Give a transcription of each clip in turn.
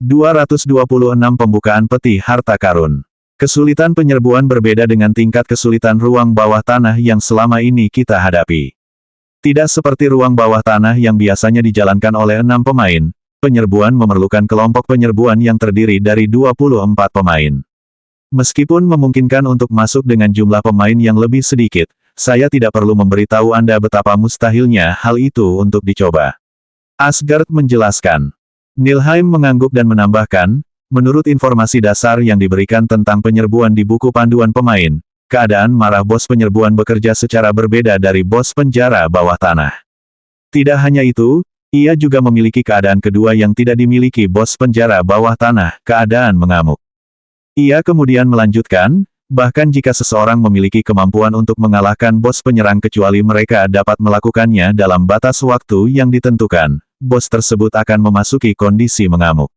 226 Pembukaan peti harta karun. Kesulitan penyerbuan berbeda dengan tingkat kesulitan ruang bawah tanah yang selama ini kita hadapi. Tidak seperti ruang bawah tanah yang biasanya dijalankan oleh 6 pemain, penyerbuan memerlukan kelompok penyerbuan yang terdiri dari 24 pemain. Meskipun memungkinkan untuk masuk dengan jumlah pemain yang lebih sedikit, saya tidak perlu memberitahu Anda betapa mustahilnya hal itu untuk dicoba. Asgard menjelaskan. Nilheim mengangguk dan menambahkan, menurut informasi dasar yang diberikan tentang penyerbuan di buku panduan pemain, keadaan marah bos penyerbuan bekerja secara berbeda dari bos penjara bawah tanah. Tidak hanya itu, ia juga memiliki keadaan kedua yang tidak dimiliki bos penjara bawah tanah, keadaan mengamuk. Ia kemudian melanjutkan, bahkan jika seseorang memiliki kemampuan untuk mengalahkan bos penyerang kecuali mereka dapat melakukannya dalam batas waktu yang ditentukan, bos tersebut akan memasuki kondisi mengamuk.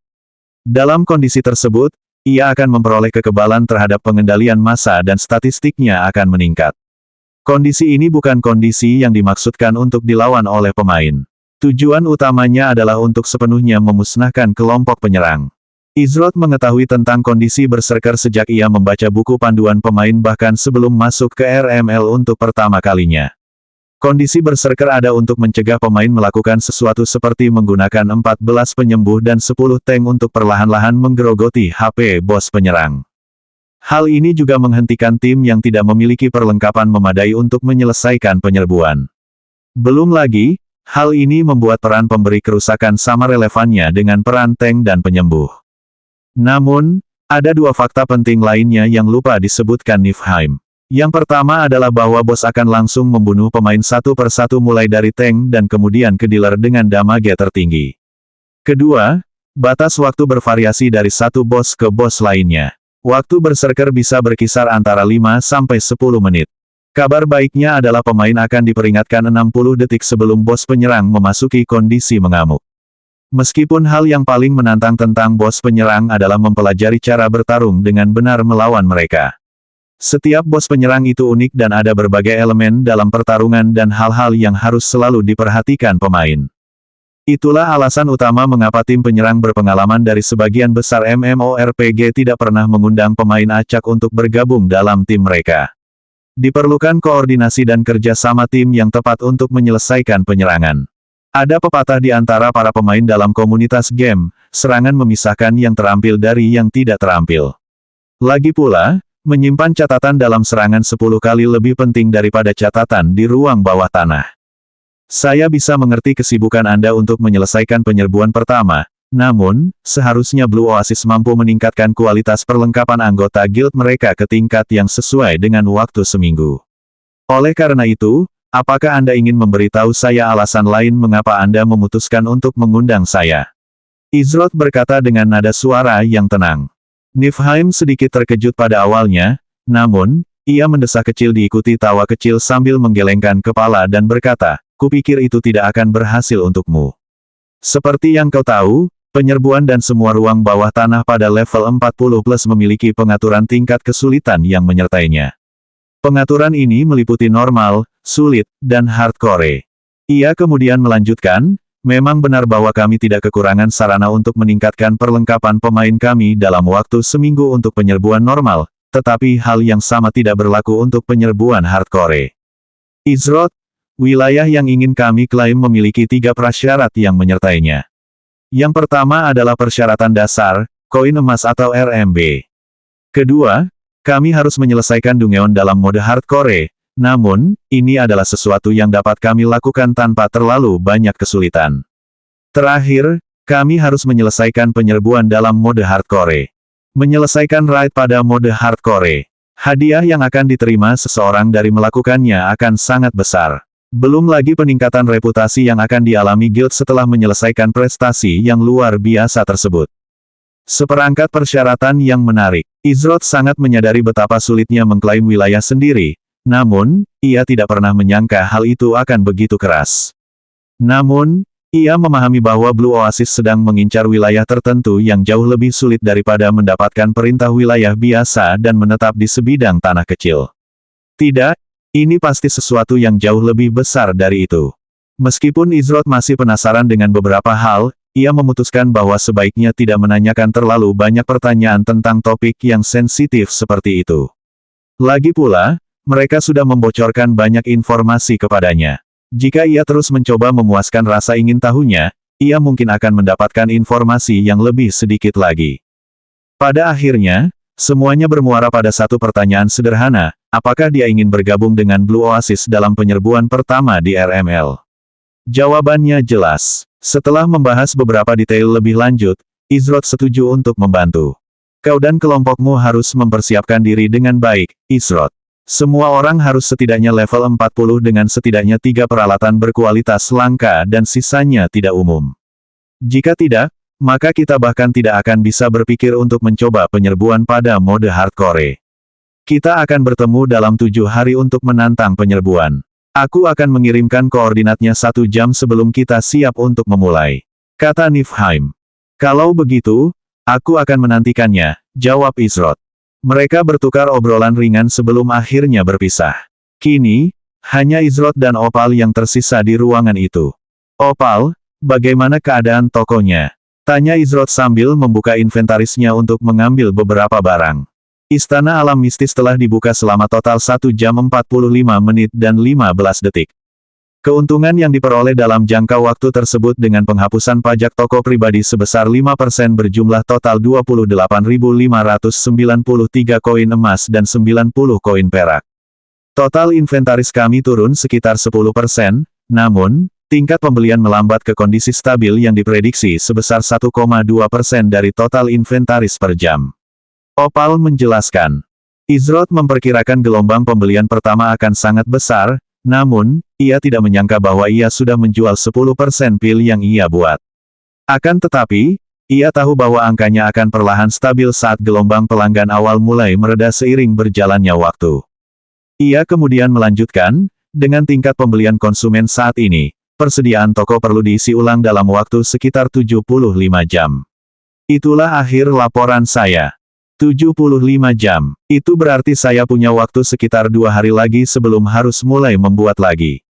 Dalam kondisi tersebut, ia akan memperoleh kekebalan terhadap pengendalian massa dan statistiknya akan meningkat. Kondisi ini bukan kondisi yang dimaksudkan untuk dilawan oleh pemain. Tujuan utamanya adalah untuk sepenuhnya memusnahkan kelompok penyerang. Izrod mengetahui tentang kondisi berserker sejak ia membaca buku panduan pemain bahkan sebelum masuk ke RML untuk pertama kalinya. Kondisi berserker ada untuk mencegah pemain melakukan sesuatu seperti menggunakan 14 penyembuh dan 10 tank untuk perlahan-lahan menggerogoti HP bos penyerang. Hal ini juga menghentikan tim yang tidak memiliki perlengkapan memadai untuk menyelesaikan penyerbuan. Belum lagi, hal ini membuat peran pemberi kerusakan sama relevannya dengan peran tank dan penyembuh. Namun, ada dua fakta penting lainnya yang lupa disebutkan Niflheim. Yang pertama adalah bahwa bos akan langsung membunuh pemain satu persatu mulai dari tank dan kemudian ke dealer dengan damage tertinggi. Kedua, batas waktu bervariasi dari satu bos ke bos lainnya. Waktu berserker bisa berkisar antara 5 sampai 10 menit. Kabar baiknya adalah pemain akan diperingatkan 60 detik sebelum bos penyerang memasuki kondisi mengamuk. Meskipun hal yang paling menantang tentang bos penyerang adalah mempelajari cara bertarung dengan benar melawan mereka. Setiap bos penyerang itu unik dan ada berbagai elemen dalam pertarungan dan hal-hal yang harus selalu diperhatikan pemain. Itulah alasan utama mengapa tim penyerang berpengalaman dari sebagian besar MMORPG tidak pernah mengundang pemain acak untuk bergabung dalam tim mereka. Diperlukan koordinasi dan kerja sama tim yang tepat untuk menyelesaikan penyerangan. Ada pepatah di antara para pemain dalam komunitas game, serangan memisahkan yang terampil dari yang tidak terampil. Lagi pula, menyimpan catatan dalam serangan 10 kali lebih penting daripada catatan di ruang bawah tanah. Saya bisa mengerti kesibukan Anda untuk menyelesaikan penyerbuan pertama, namun, seharusnya Blue Oasis mampu meningkatkan kualitas perlengkapan anggota guild mereka ke tingkat yang sesuai dengan waktu seminggu. Oleh karena itu, apakah Anda ingin memberitahu saya alasan lain mengapa Anda memutuskan untuk mengundang saya? Izrod berkata dengan nada suara yang tenang. Niflheim sedikit terkejut pada awalnya, namun, ia mendesah kecil diikuti tawa kecil sambil menggelengkan kepala dan berkata, kupikir itu tidak akan berhasil untukmu. Seperti yang kau tahu, penyerbuan dan semua ruang bawah tanah pada level 40+ memiliki pengaturan tingkat kesulitan yang menyertainya. Pengaturan ini meliputi normal, sulit, dan hardcore. Ia kemudian melanjutkan, memang benar bahwa kami tidak kekurangan sarana untuk meningkatkan perlengkapan pemain kami dalam waktu seminggu untuk penyerbuan normal, tetapi hal yang sama tidak berlaku untuk penyerbuan hardcore. Izrod, wilayah yang ingin kami klaim memiliki 3 prasyarat yang menyertainya. Yang pertama adalah persyaratan dasar, koin emas atau RMB. Kedua, kami harus menyelesaikan Dungeon dalam mode hardcore. Namun, ini adalah sesuatu yang dapat kami lakukan tanpa terlalu banyak kesulitan. Terakhir, kami harus menyelesaikan penyerbuan dalam mode hardcore. Menyelesaikan raid pada mode hardcore. Hadiah yang akan diterima seseorang dari melakukannya akan sangat besar. Belum lagi peningkatan reputasi yang akan dialami guild setelah menyelesaikan prestasi yang luar biasa tersebut. Seperangkat persyaratan yang menarik. Izrod sangat menyadari betapa sulitnya mengklaim wilayah sendiri. Namun, ia tidak pernah menyangka hal itu akan begitu keras. Namun, ia memahami bahwa Blue Oasis sedang mengincar wilayah tertentu yang jauh lebih sulit daripada mendapatkan perintah wilayah biasa dan menetap di sebidang tanah kecil. Tidak, ini pasti sesuatu yang jauh lebih besar dari itu. Meskipun Izrod masih penasaran dengan beberapa hal, ia memutuskan bahwa sebaiknya tidak menanyakan terlalu banyak pertanyaan tentang topik yang sensitif seperti itu. Lagi pula, mereka sudah membocorkan banyak informasi kepadanya. Jika ia terus mencoba memuaskan rasa ingin tahunya, ia mungkin akan mendapatkan informasi yang lebih sedikit lagi. Pada akhirnya, semuanya bermuara pada satu pertanyaan sederhana, apakah dia ingin bergabung dengan Blue Oasis dalam penyerbuan pertama di RML? Jawabannya jelas. Setelah membahas beberapa detail lebih lanjut, Izrod setuju untuk membantu. Kau dan kelompokmu harus mempersiapkan diri dengan baik, Izrod. Semua orang harus setidaknya level 40 dengan setidaknya 3 peralatan berkualitas langka dan sisanya tidak umum. Jika tidak, maka kita bahkan tidak akan bisa berpikir untuk mencoba penyerbuan pada mode hardcore. Kita akan bertemu dalam 7 hari untuk menantang penyerbuan. Aku akan mengirimkan koordinatnya 1 jam sebelum kita siap untuk memulai, kata Niflheim. Kalau begitu, aku akan menantikannya, jawab Izrod. Mereka bertukar obrolan ringan sebelum akhirnya berpisah. Kini, hanya Izrod dan Opal yang tersisa di ruangan itu. Opal, bagaimana keadaan tokonya? Tanya Izrod sambil membuka inventarisnya untuk mengambil beberapa barang. Istana alam mistis telah dibuka selama total 1 jam 45 menit dan 15 detik. Keuntungan yang diperoleh dalam jangka waktu tersebut dengan penghapusan pajak toko pribadi sebesar 5% berjumlah total 28.593 koin emas dan 90 koin perak. Total inventaris kami turun sekitar 10%, namun, tingkat pembelian melambat ke kondisi stabil yang diprediksi sebesar 1,2% dari total inventaris per jam. Opal menjelaskan. Izrod memperkirakan gelombang pembelian pertama akan sangat besar, namun, ia tidak menyangka bahwa ia sudah menjual 10% pil yang ia buat. Akan tetapi, ia tahu bahwa angkanya akan perlahan stabil saat gelombang pelanggan awal mulai mereda seiring berjalannya waktu. Ia kemudian melanjutkan, dengan tingkat pembelian konsumen saat ini, persediaan toko perlu diisi ulang dalam waktu sekitar 75 jam. Itulah akhir laporan saya. 75 jam. Itu berarti saya punya waktu sekitar 2 hari lagi sebelum harus mulai membuat lagi.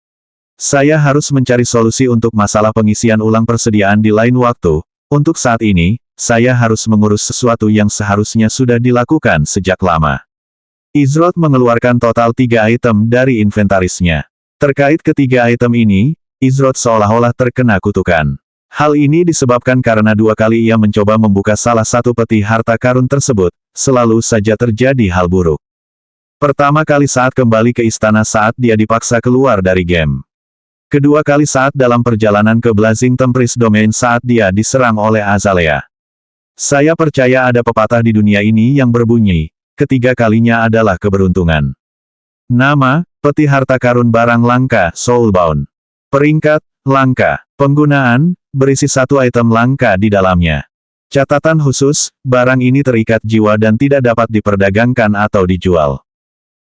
Saya harus mencari solusi untuk masalah pengisian ulang persediaan di lain waktu. Untuk saat ini, saya harus mengurus sesuatu yang seharusnya sudah dilakukan sejak lama. Izrod mengeluarkan total 3 item dari inventarisnya. Terkait ketiga item ini, Izrod seolah-olah terkena kutukan. Hal ini disebabkan karena 2 kali ia mencoba membuka salah satu peti harta karun tersebut, selalu saja terjadi hal buruk. Pertama kali saat kembali ke istana saat dia dipaksa keluar dari game. Kedua kali saat dalam perjalanan ke Blazing Tempest Domain saat dia diserang oleh Azalea. Saya percaya ada pepatah di dunia ini yang berbunyi, ketiga kalinya adalah keberuntungan. Nama, peti harta karun barang langka, Soulbound. Peringkat, langka. Penggunaan, berisi 1 item langka di dalamnya. Catatan khusus, barang ini terikat jiwa dan tidak dapat diperdagangkan atau dijual.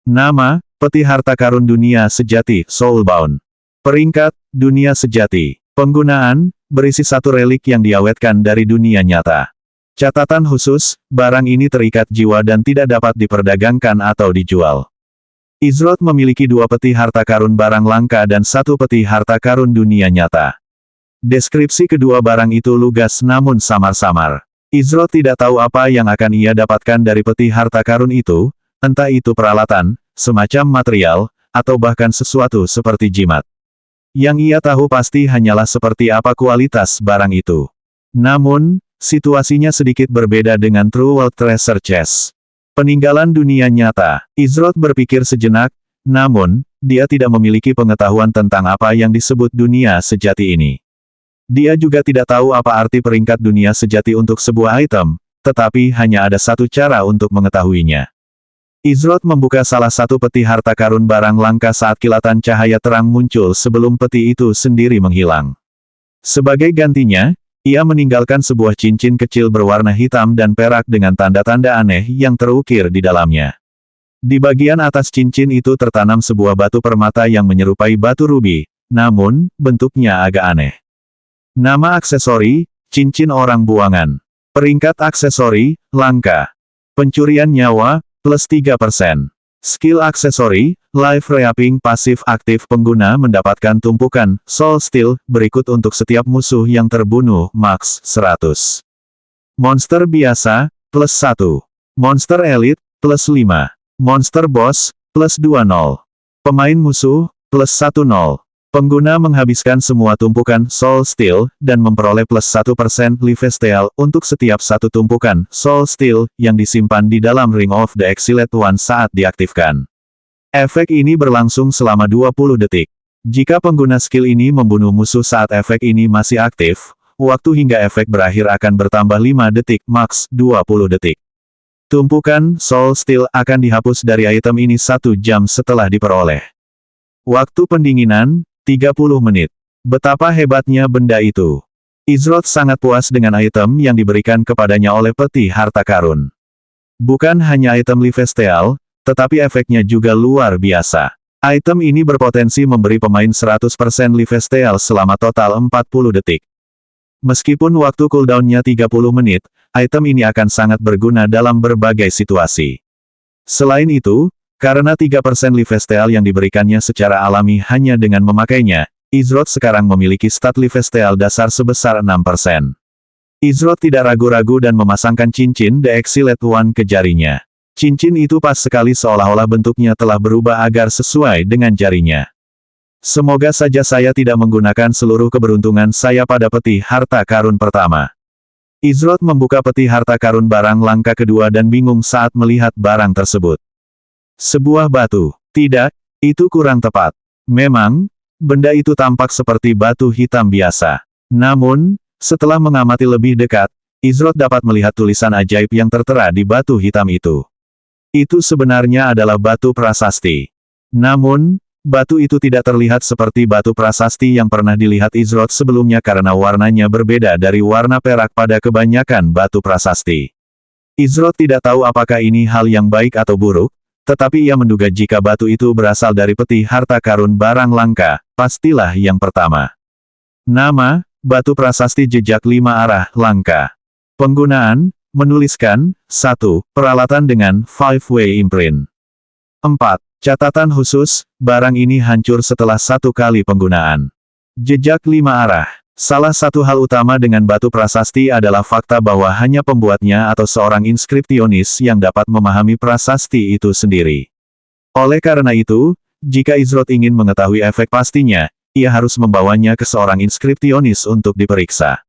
Nama, peti harta karun dunia sejati, Soulbound. Peringkat, dunia sejati. Penggunaan, berisi 1 relik yang diawetkan dari dunia nyata. Catatan khusus, barang ini terikat jiwa dan tidak dapat diperdagangkan atau dijual. Izrod memiliki 2 peti harta karun barang langka dan 1 peti harta karun dunia nyata. Deskripsi kedua barang itu lugas namun samar-samar. Izrod tidak tahu apa yang akan ia dapatkan dari peti harta karun itu, entah itu peralatan, semacam material, atau bahkan sesuatu seperti jimat. Yang ia tahu pasti hanyalah seperti apa kualitas barang itu. Namun, situasinya sedikit berbeda dengan True World Treasure Chest. Peninggalan dunia nyata. Izrod berpikir sejenak, namun, dia tidak memiliki pengetahuan tentang apa yang disebut dunia sejati ini. Dia juga tidak tahu apa arti peringkat dunia sejati untuk sebuah item, tetapi hanya ada satu cara untuk mengetahuinya. Izrod membuka salah satu peti harta karun barang langka saat kilatan cahaya terang muncul sebelum peti itu sendiri menghilang. Sebagai gantinya, ia meninggalkan sebuah cincin kecil berwarna hitam dan perak dengan tanda-tanda aneh yang terukir di dalamnya. Di bagian atas cincin itu tertanam sebuah batu permata yang menyerupai batu rubi, namun, bentuknya agak aneh. Nama aksesori, cincin orang buangan. Peringkat aksesori, langka. Pencurian nyawa, plus 3%. Skill aksesori, Life Reaping pasif aktif pengguna mendapatkan tumpukan Soul Steel berikut untuk setiap musuh yang terbunuh, max 100. Monster biasa, plus 1. Monster Elite, plus 5. Monster Boss, plus 20. Pemain musuh, plus 10. Pengguna menghabiskan semua tumpukan Soul Steel, dan memperoleh plus 1% lifesteal untuk setiap satu tumpukan Soul Steel, yang disimpan di dalam Ring of the Exiled One saat diaktifkan. Efek ini berlangsung selama 20 detik. Jika pengguna skill ini membunuh musuh saat efek ini masih aktif, waktu hingga efek berakhir akan bertambah 5 detik, max 20 detik. Tumpukan Soul Steel akan dihapus dari item ini 1 jam setelah diperoleh. Waktu pendinginan, 30 menit. Betapa hebatnya benda itu. Izroth sangat puas dengan item yang diberikan kepadanya oleh peti harta karun. Bukan hanya item lifesteal, tetapi efeknya juga luar biasa. Item ini berpotensi memberi pemain 100% lifesteal selama total 40 detik. Meskipun waktu cooldown-nya 30 menit, item ini akan sangat berguna dalam berbagai situasi. Selain itu, karena 3% lifesteal yang diberikannya secara alami hanya dengan memakainya, Izroth sekarang memiliki stat lifesteal dasar sebesar 6%. Izroth tidak ragu-ragu dan memasangkan cincin The Exiled One ke jarinya. Cincin itu pas sekali seolah-olah bentuknya telah berubah agar sesuai dengan jarinya. Semoga saja saya tidak menggunakan seluruh keberuntungan saya pada peti harta karun pertama. Izroth membuka peti harta karun barang langka kedua dan bingung saat melihat barang tersebut. Sebuah batu. Tidak, itu kurang tepat. Memang, benda itu tampak seperti batu hitam biasa. Namun, setelah mengamati lebih dekat, Izroth dapat melihat tulisan ajaib yang tertera di batu hitam itu. Itu sebenarnya adalah batu prasasti. Namun, batu itu tidak terlihat seperti batu prasasti yang pernah dilihat Izroth sebelumnya karena warnanya berbeda dari warna perak pada kebanyakan batu prasasti. Izroth tidak tahu apakah ini hal yang baik atau buruk, tetapi ia menduga jika batu itu berasal dari peti harta karun barang langka, pastilah yang pertama. Nama, batu prasasti jejak 5 arah, langka. Penggunaan, menuliskan, 1. Peralatan dengan 5-way imprint. 4. Catatan khusus, barang ini hancur setelah 1 kali penggunaan. Jejak 5 arah. Salah satu hal utama dengan batu prasasti adalah fakta bahwa hanya pembuatnya atau seorang inskripsionis yang dapat memahami prasasti itu sendiri. Oleh karena itu, jika Izroth ingin mengetahui efek pastinya, ia harus membawanya ke seorang inskripsionis untuk diperiksa.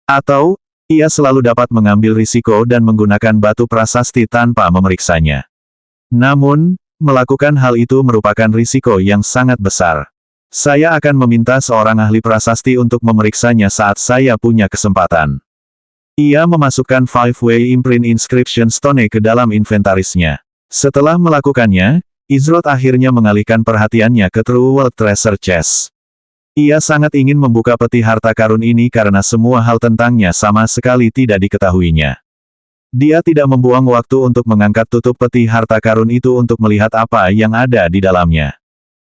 Atau, ia selalu dapat mengambil risiko dan menggunakan batu prasasti tanpa memeriksanya. Namun, melakukan hal itu merupakan risiko yang sangat besar. Saya akan meminta seorang ahli prasasti untuk memeriksanya saat saya punya kesempatan. Ia memasukkan 5-way imprint inscription stone ke dalam inventarisnya. Setelah melakukannya, Izroth akhirnya mengalihkan perhatiannya ke True World Treasure Chest. Ia sangat ingin membuka peti harta karun ini karena semua hal tentangnya sama sekali tidak diketahuinya. Dia tidak membuang waktu untuk mengangkat tutup peti harta karun itu untuk melihat apa yang ada di dalamnya.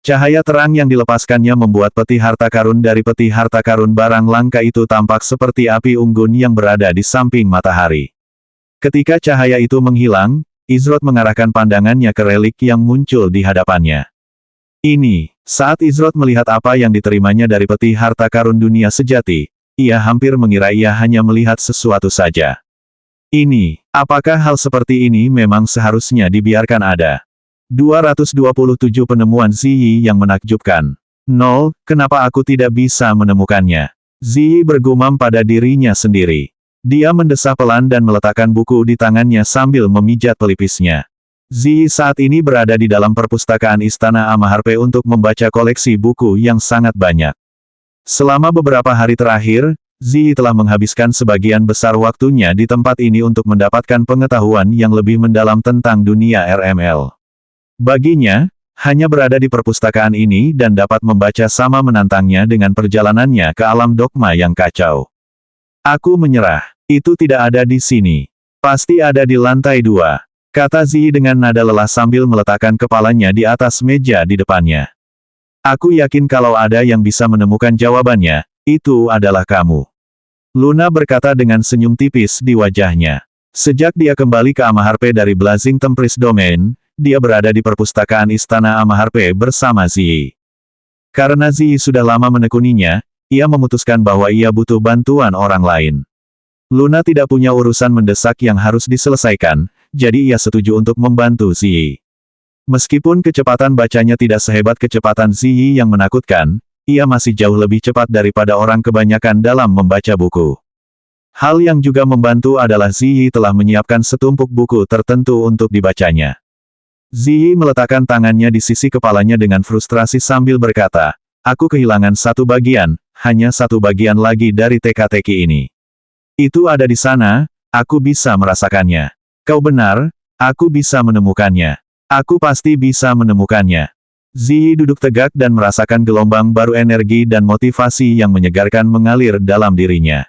Cahaya terang yang dilepaskannya membuat peti harta karun dari peti harta karun barang langka itu tampak seperti api unggun yang berada di samping matahari. Ketika cahaya itu menghilang, Izroth mengarahkan pandangannya ke relik yang muncul di hadapannya. Ini, saat Izroth melihat apa yang diterimanya dari peti harta karun dunia sejati, ia hampir mengira ia hanya melihat sesuatu saja. Ini, apakah hal seperti ini memang seharusnya dibiarkan ada? 227 penemuan Ziyi yang menakjubkan. 0, kenapa aku tidak bisa menemukannya? Ziyi bergumam pada dirinya sendiri. Dia mendesah pelan dan meletakkan buku di tangannya sambil memijat pelipisnya. Ziyi saat ini berada di dalam perpustakaan Istana Amaharpe untuk membaca koleksi buku yang sangat banyak. Selama beberapa hari terakhir, Ziyi telah menghabiskan sebagian besar waktunya di tempat ini untuk mendapatkan pengetahuan yang lebih mendalam tentang dunia RML. Baginya, hanya berada di perpustakaan ini dan dapat membaca sama menantangnya dengan perjalanannya ke alam dogma yang kacau. Aku menyerah. Itu tidak ada di sini. Pasti ada di lantai 2. Kata Ziyi dengan nada lelah sambil meletakkan kepalanya di atas meja di depannya. Aku yakin kalau ada yang bisa menemukan jawabannya, itu adalah kamu. Luna berkata dengan senyum tipis di wajahnya. Sejak dia kembali ke Amaharpe dari Blazing Tempest Domain, dia berada di perpustakaan Istana Amaharpe bersama Ziyi. Karena Ziyi sudah lama menekuninya, ia memutuskan bahwa ia butuh bantuan orang lain. Luna tidak punya urusan mendesak yang harus diselesaikan, jadi ia setuju untuk membantu Ziyi. Meskipun kecepatan bacanya tidak sehebat kecepatan Ziyi yang menakutkan, ia masih jauh lebih cepat daripada orang kebanyakan dalam membaca buku. Hal yang juga membantu adalah Ziyi telah menyiapkan setumpuk buku tertentu untuk dibacanya. Ziyi meletakkan tangannya di sisi kepalanya dengan frustrasi sambil berkata, "Aku kehilangan satu bagian, hanya satu bagian lagi dari teka-teki ini. Itu ada di sana, aku bisa merasakannya. Kau benar, aku bisa menemukannya. Aku pasti bisa menemukannya." Ziyi duduk tegak dan merasakan gelombang baru energi dan motivasi yang menyegarkan mengalir dalam dirinya.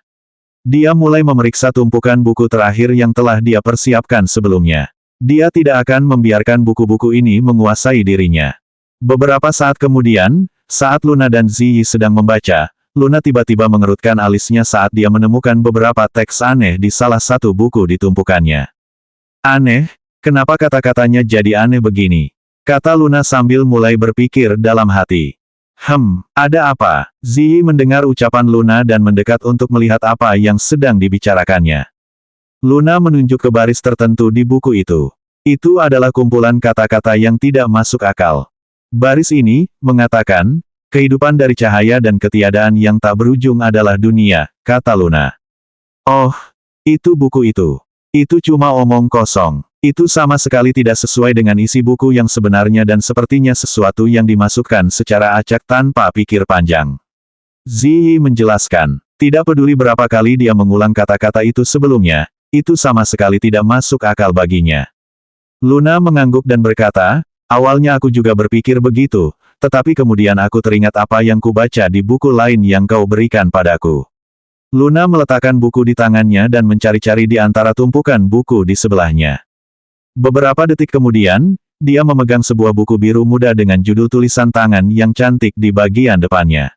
Dia mulai memeriksa tumpukan buku terakhir yang telah dia persiapkan sebelumnya. Dia tidak akan membiarkan buku-buku ini menguasai dirinya. Beberapa saat kemudian, saat Luna dan Ziyi sedang membaca, Luna tiba-tiba mengerutkan alisnya saat dia menemukan beberapa teks aneh di salah satu buku di tumpukannya. "Aneh? Kenapa kata-katanya jadi aneh begini?" kata Luna sambil mulai berpikir dalam hati. Ada apa?" Ziyi mendengar ucapan Luna dan mendekat untuk melihat apa yang sedang dibicarakannya. Luna menunjuk ke baris tertentu di buku itu. Itu adalah kumpulan kata-kata yang tidak masuk akal. Baris ini mengatakan, "Kehidupan dari cahaya dan ketiadaan yang tak berujung adalah dunia," kata Luna. "Oh, itu buku itu. Itu cuma omong kosong. Itu sama sekali tidak sesuai dengan isi buku yang sebenarnya dan sepertinya sesuatu yang dimasukkan secara acak tanpa pikir panjang." Ziyi menjelaskan. Tidak peduli berapa kali dia mengulang kata-kata itu sebelumnya, itu sama sekali tidak masuk akal baginya. Luna mengangguk dan berkata, "Awalnya aku juga berpikir begitu, tetapi kemudian aku teringat apa yang kubaca di buku lain yang kau berikan padaku." Luna meletakkan buku di tangannya dan mencari-cari di antara tumpukan buku di sebelahnya. Beberapa detik kemudian, dia memegang sebuah buku biru muda dengan judul tulisan tangan yang cantik di bagian depannya.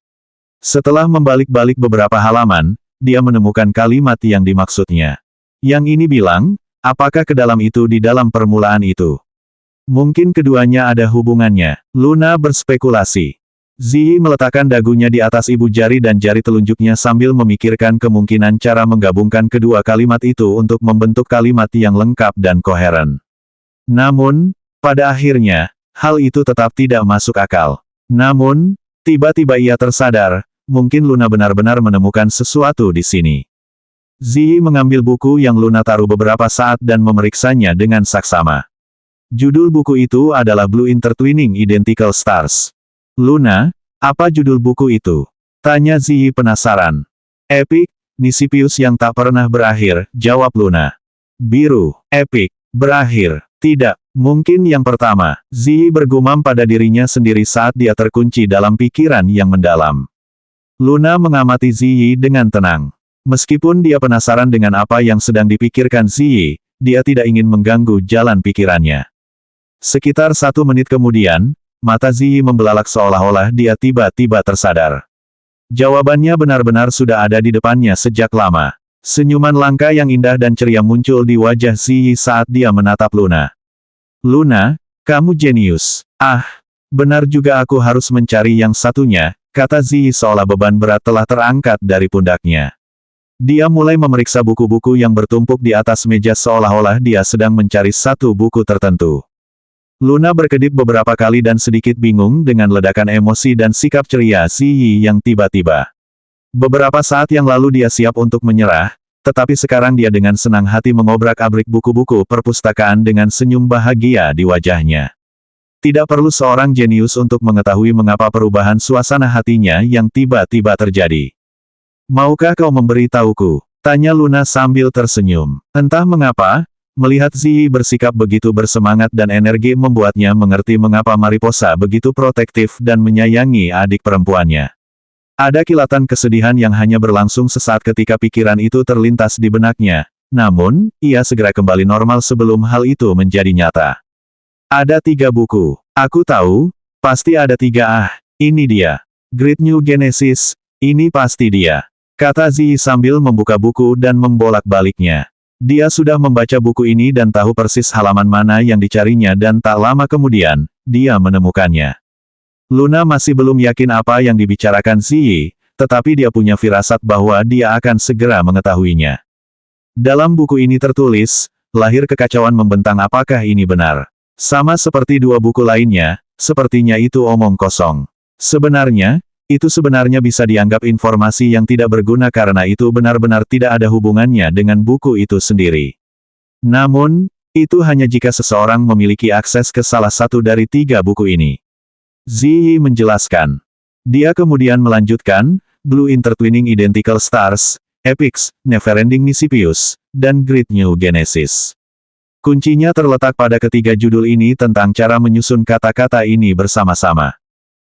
Setelah membalik-balik beberapa halaman, dia menemukan kalimat yang dimaksudnya. Yang ini bilang, "Apakah ke dalam itu di dalam permulaan itu?" Mungkin keduanya ada hubungannya, Luna berspekulasi. Ziyi meletakkan dagunya di atas ibu jari dan jari telunjuknya sambil memikirkan kemungkinan cara menggabungkan kedua kalimat itu untuk membentuk kalimat yang lengkap dan koheren. Namun, pada akhirnya, hal itu tetap tidak masuk akal. Namun, tiba-tiba ia tersadar, mungkin Luna benar-benar menemukan sesuatu di sini. Ziyi mengambil buku yang Luna taruh beberapa saat dan memeriksanya dengan saksama. Judul buku itu adalah Blue Intertwining Identical Stars. "Luna, apa judul buku itu?" tanya Ziyi penasaran. "Epic, Nisipius yang tak pernah berakhir," jawab Luna. "Biru, epic, berakhir. Tidak, mungkin yang pertama." Ziyi bergumam pada dirinya sendiri saat dia terkunci dalam pikiran yang mendalam. Luna mengamati Ziyi dengan tenang. Meskipun dia penasaran dengan apa yang sedang dipikirkan Ziyi, dia tidak ingin mengganggu jalan pikirannya. Sekitar 1 menit kemudian, mata Ziyi membelalak seolah-olah dia tiba-tiba tersadar. Jawabannya benar-benar sudah ada di depannya sejak lama. Senyuman langka yang indah dan ceria muncul di wajah Ziyi saat dia menatap Luna. "Luna, kamu jenius." "Ah, benar juga aku harus mencari yang satunya," kata Ziyi seolah beban berat telah terangkat dari pundaknya. Dia mulai memeriksa buku-buku yang bertumpuk di atas meja seolah-olah dia sedang mencari satu buku tertentu. Luna berkedip beberapa kali dan sedikit bingung dengan ledakan emosi dan sikap ceria Ziyi yang tiba-tiba. Beberapa saat yang lalu dia siap untuk menyerah, tetapi sekarang dia dengan senang hati mengobrak-abrik buku-buku perpustakaan dengan senyum bahagia di wajahnya. Tidak perlu seorang jenius untuk mengetahui mengapa perubahan suasana hatinya yang tiba-tiba terjadi. "Maukah kau memberitahuku?" tanya Luna sambil tersenyum. Entah mengapa, melihat Ziyi bersikap begitu bersemangat dan energi membuatnya mengerti mengapa Mariposa begitu protektif dan menyayangi adik perempuannya. Ada kilatan kesedihan yang hanya berlangsung sesaat ketika pikiran itu terlintas di benaknya. Namun, ia segera kembali normal sebelum hal itu menjadi nyata. "Ada 3 buku. Aku tahu, pasti ada 3. Ini dia. Great New Genesis, ini pasti dia," kata Ziyi sambil membuka buku dan membolak-baliknya. Dia sudah membaca buku ini dan tahu persis halaman mana yang dicarinya dan tak lama kemudian, dia menemukannya. Luna masih belum yakin apa yang dibicarakan Ziyi, tetapi dia punya firasat bahwa dia akan segera mengetahuinya. Dalam buku ini tertulis, lahir kekacauan membentang. Apakah ini benar? Sama seperti dua buku lainnya, sepertinya itu omong kosong. Sebenarnya, itu sebenarnya bisa dianggap informasi yang tidak berguna karena itu benar-benar tidak ada hubungannya dengan buku itu sendiri. Namun, itu hanya jika seseorang memiliki akses ke salah satu dari tiga buku ini. Ziyi menjelaskan. Dia kemudian melanjutkan, Blue Intertwining Identical Stars, Epics, Neverending Nisipius, dan Great New Genesis. Kuncinya terletak pada ketiga judul ini tentang cara menyusun kata-kata ini bersama-sama.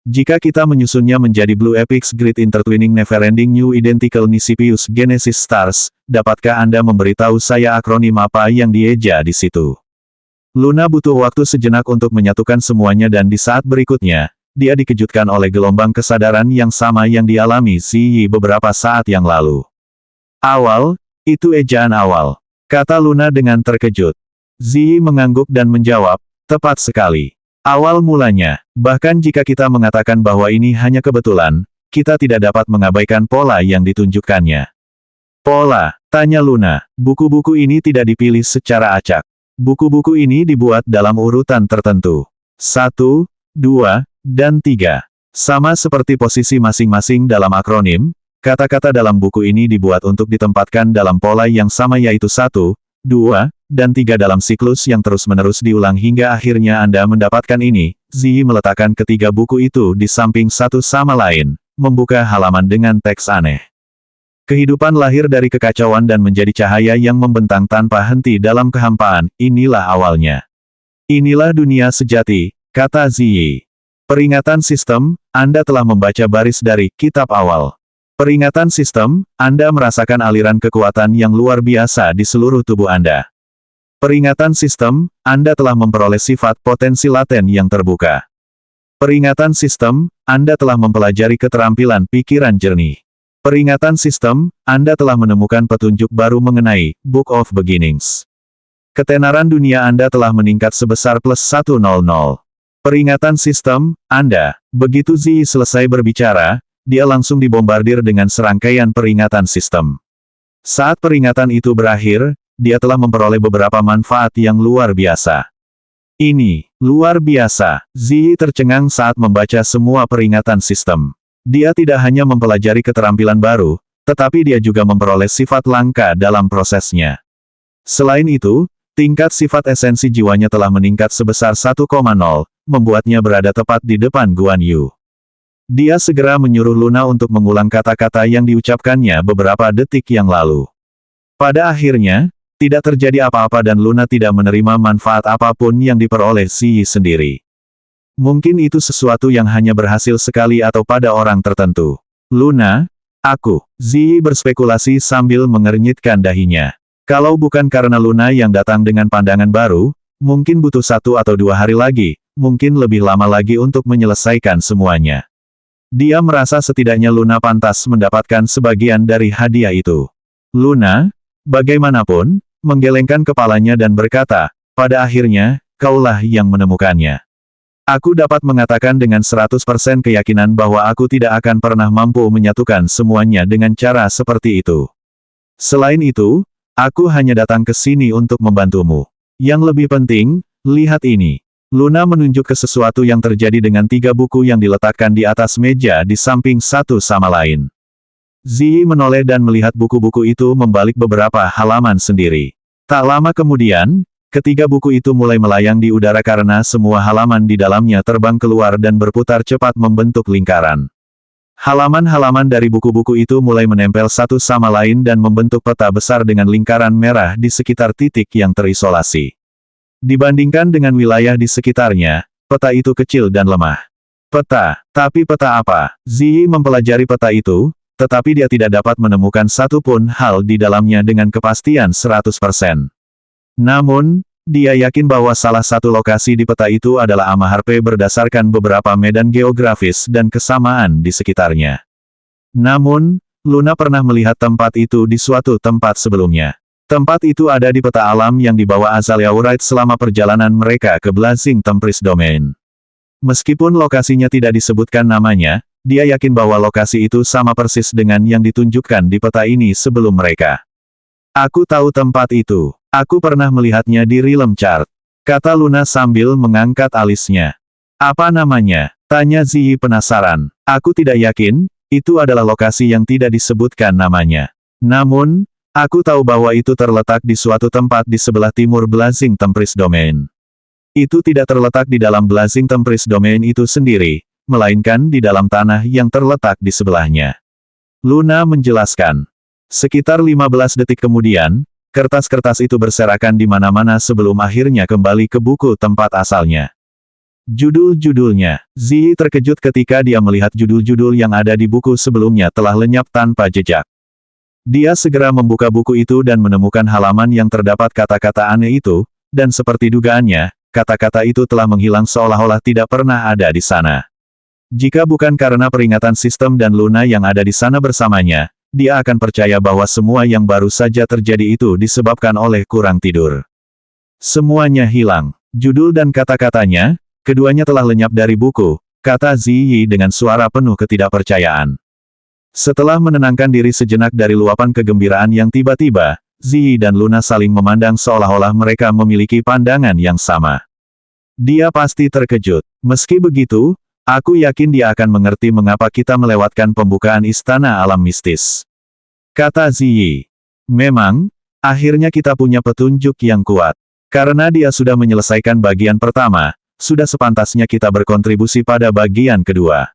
Jika kita menyusunnya menjadi Blue Epics Great Intertwining Neverending New Identical Nisipius Genesis Stars, dapatkah Anda memberitahu saya akronim apa yang dieja di situ? Luna butuh waktu sejenak untuk menyatukan semuanya dan di saat berikutnya, dia dikejutkan oleh gelombang kesadaran yang sama yang dialami Ziyi beberapa saat yang lalu. Awal, itu ejaan awal, kata Luna dengan terkejut. Ziyi mengangguk dan menjawab, tepat sekali. Awal mulanya, bahkan jika kita mengatakan bahwa ini hanya kebetulan, kita tidak dapat mengabaikan pola yang ditunjukkannya. Pola, tanya Luna, buku-buku ini tidak dipilih secara acak. Buku-buku ini dibuat dalam urutan tertentu. 1, 2, dan 3. Sama seperti posisi masing-masing dalam akronim, kata-kata dalam buku ini dibuat untuk ditempatkan dalam pola yang sama yaitu 1, 2, dan 3 dalam siklus yang terus-menerus diulang hingga akhirnya Anda mendapatkan ini. Ziyi meletakkan ketiga buku itu di samping satu sama lain, membuka halaman dengan teks aneh. Kehidupan lahir dari kekacauan dan menjadi cahaya yang membentang tanpa henti dalam kehampaan, inilah awalnya. Inilah dunia sejati, kata Ziyi. Peringatan sistem, Anda telah membaca baris dari kitab awal. Peringatan sistem, Anda merasakan aliran kekuatan yang luar biasa di seluruh tubuh Anda. Peringatan sistem, Anda telah memperoleh sifat potensi laten yang terbuka. Peringatan sistem, Anda telah mempelajari keterampilan pikiran jernih. Peringatan sistem, Anda telah menemukan petunjuk baru mengenai Book of Beginnings. Ketenaran dunia Anda telah meningkat sebesar +100. Peringatan sistem, Anda, begitu Ziyi selesai berbicara, dia langsung dibombardir dengan serangkaian peringatan sistem. Saat peringatan itu berakhir, dia telah memperoleh beberapa manfaat yang luar biasa. Ini, luar biasa, Ziyi tercengang saat membaca semua peringatan sistem. Dia tidak hanya mempelajari keterampilan baru, tetapi dia juga memperoleh sifat langka dalam prosesnya. Selain itu, tingkat sifat esensi jiwanya telah meningkat sebesar 1,0, membuatnya berada tepat di depan Guan Yu. Dia segera menyuruh Luna untuk mengulang kata-kata yang diucapkannya beberapa detik yang lalu. Pada akhirnya, tidak terjadi apa-apa dan Luna tidak menerima manfaat apapun yang diperoleh Ziyi sendiri. Mungkin itu sesuatu yang hanya berhasil sekali atau pada orang tertentu. Luna, aku, Ziyi berspekulasi sambil mengernyitkan dahinya. Kalau bukan karena Luna yang datang dengan pandangan baru, mungkin butuh 1 atau 2 hari lagi, mungkin lebih lama lagi untuk menyelesaikan semuanya. Dia merasa setidaknya Luna pantas mendapatkan sebagian dari hadiah itu. Luna, bagaimanapun, menggelengkan kepalanya dan berkata, pada akhirnya, kaulah yang menemukannya. Aku dapat mengatakan dengan 100% keyakinan bahwa aku tidak akan pernah mampu menyatukan semuanya dengan cara seperti itu. Selain itu, aku hanya datang ke sini untuk membantumu. Yang lebih penting, lihat ini. Luna menunjuk ke sesuatu yang terjadi dengan 3 buku yang diletakkan di atas meja di samping satu sama lain. Ziyi menoleh dan melihat buku-buku itu membalik beberapa halaman sendiri. Tak lama kemudian, ketiga buku itu mulai melayang di udara karena semua halaman di dalamnya terbang keluar dan berputar cepat membentuk lingkaran. Halaman-halaman dari buku-buku itu mulai menempel satu sama lain dan membentuk peta besar dengan lingkaran merah di sekitar titik yang terisolasi. Dibandingkan dengan wilayah di sekitarnya, peta itu kecil dan lemah. Peta, tapi peta apa? Ziyi mempelajari peta itu, tetapi dia tidak dapat menemukan satu pun hal di dalamnya dengan kepastian 100%. Namun, dia yakin bahwa salah satu lokasi di peta itu adalah Amaharpe berdasarkan beberapa medan geografis dan kesamaan di sekitarnya. Namun, Luna pernah melihat tempat itu di suatu tempat sebelumnya. Tempat itu ada di peta alam yang dibawa Azalea Wright selama perjalanan mereka ke Blazing Tempest Domain. Meskipun lokasinya tidak disebutkan namanya, dia yakin bahwa lokasi itu sama persis dengan yang ditunjukkan di peta ini sebelum mereka. Aku tahu tempat itu. Aku pernah melihatnya di Realm Chart, kata Luna sambil mengangkat alisnya. Apa namanya? Tanya Ziyi penasaran. Aku tidak yakin, itu adalah lokasi yang tidak disebutkan namanya. Namun, aku tahu bahwa itu terletak di suatu tempat di sebelah timur Blazing Tempest Domain. Itu tidak terletak di dalam Blazing Tempest Domain itu sendiri, melainkan di dalam tanah yang terletak di sebelahnya. Luna menjelaskan. Sekitar 15 detik kemudian, kertas-kertas itu berserakan di mana-mana sebelum akhirnya kembali ke buku tempat asalnya. Judul-judulnya. Ziyi terkejut ketika dia melihat judul-judul yang ada di buku sebelumnya telah lenyap tanpa jejak. Dia segera membuka buku itu dan menemukan halaman yang terdapat kata-kata aneh itu, dan seperti dugaannya, kata-kata itu telah menghilang seolah-olah tidak pernah ada di sana. Jika bukan karena peringatan sistem dan Luna yang ada di sana bersamanya, dia akan percaya bahwa semua yang baru saja terjadi itu disebabkan oleh kurang tidur. Semuanya hilang. Judul dan kata-katanya, keduanya telah lenyap dari buku, kata Ziyi dengan suara penuh ketidakpercayaan. Setelah menenangkan diri sejenak dari luapan kegembiraan yang tiba-tiba, Ziyi dan Luna saling memandang seolah-olah mereka memiliki pandangan yang sama. Dia pasti terkejut. Meski begitu, aku yakin dia akan mengerti mengapa kita melewatkan pembukaan Istana Alam Mistis. Kata Ziyi. Memang, akhirnya kita punya petunjuk yang kuat. Karena dia sudah menyelesaikan bagian pertama, sudah sepantasnya kita berkontribusi pada bagian kedua.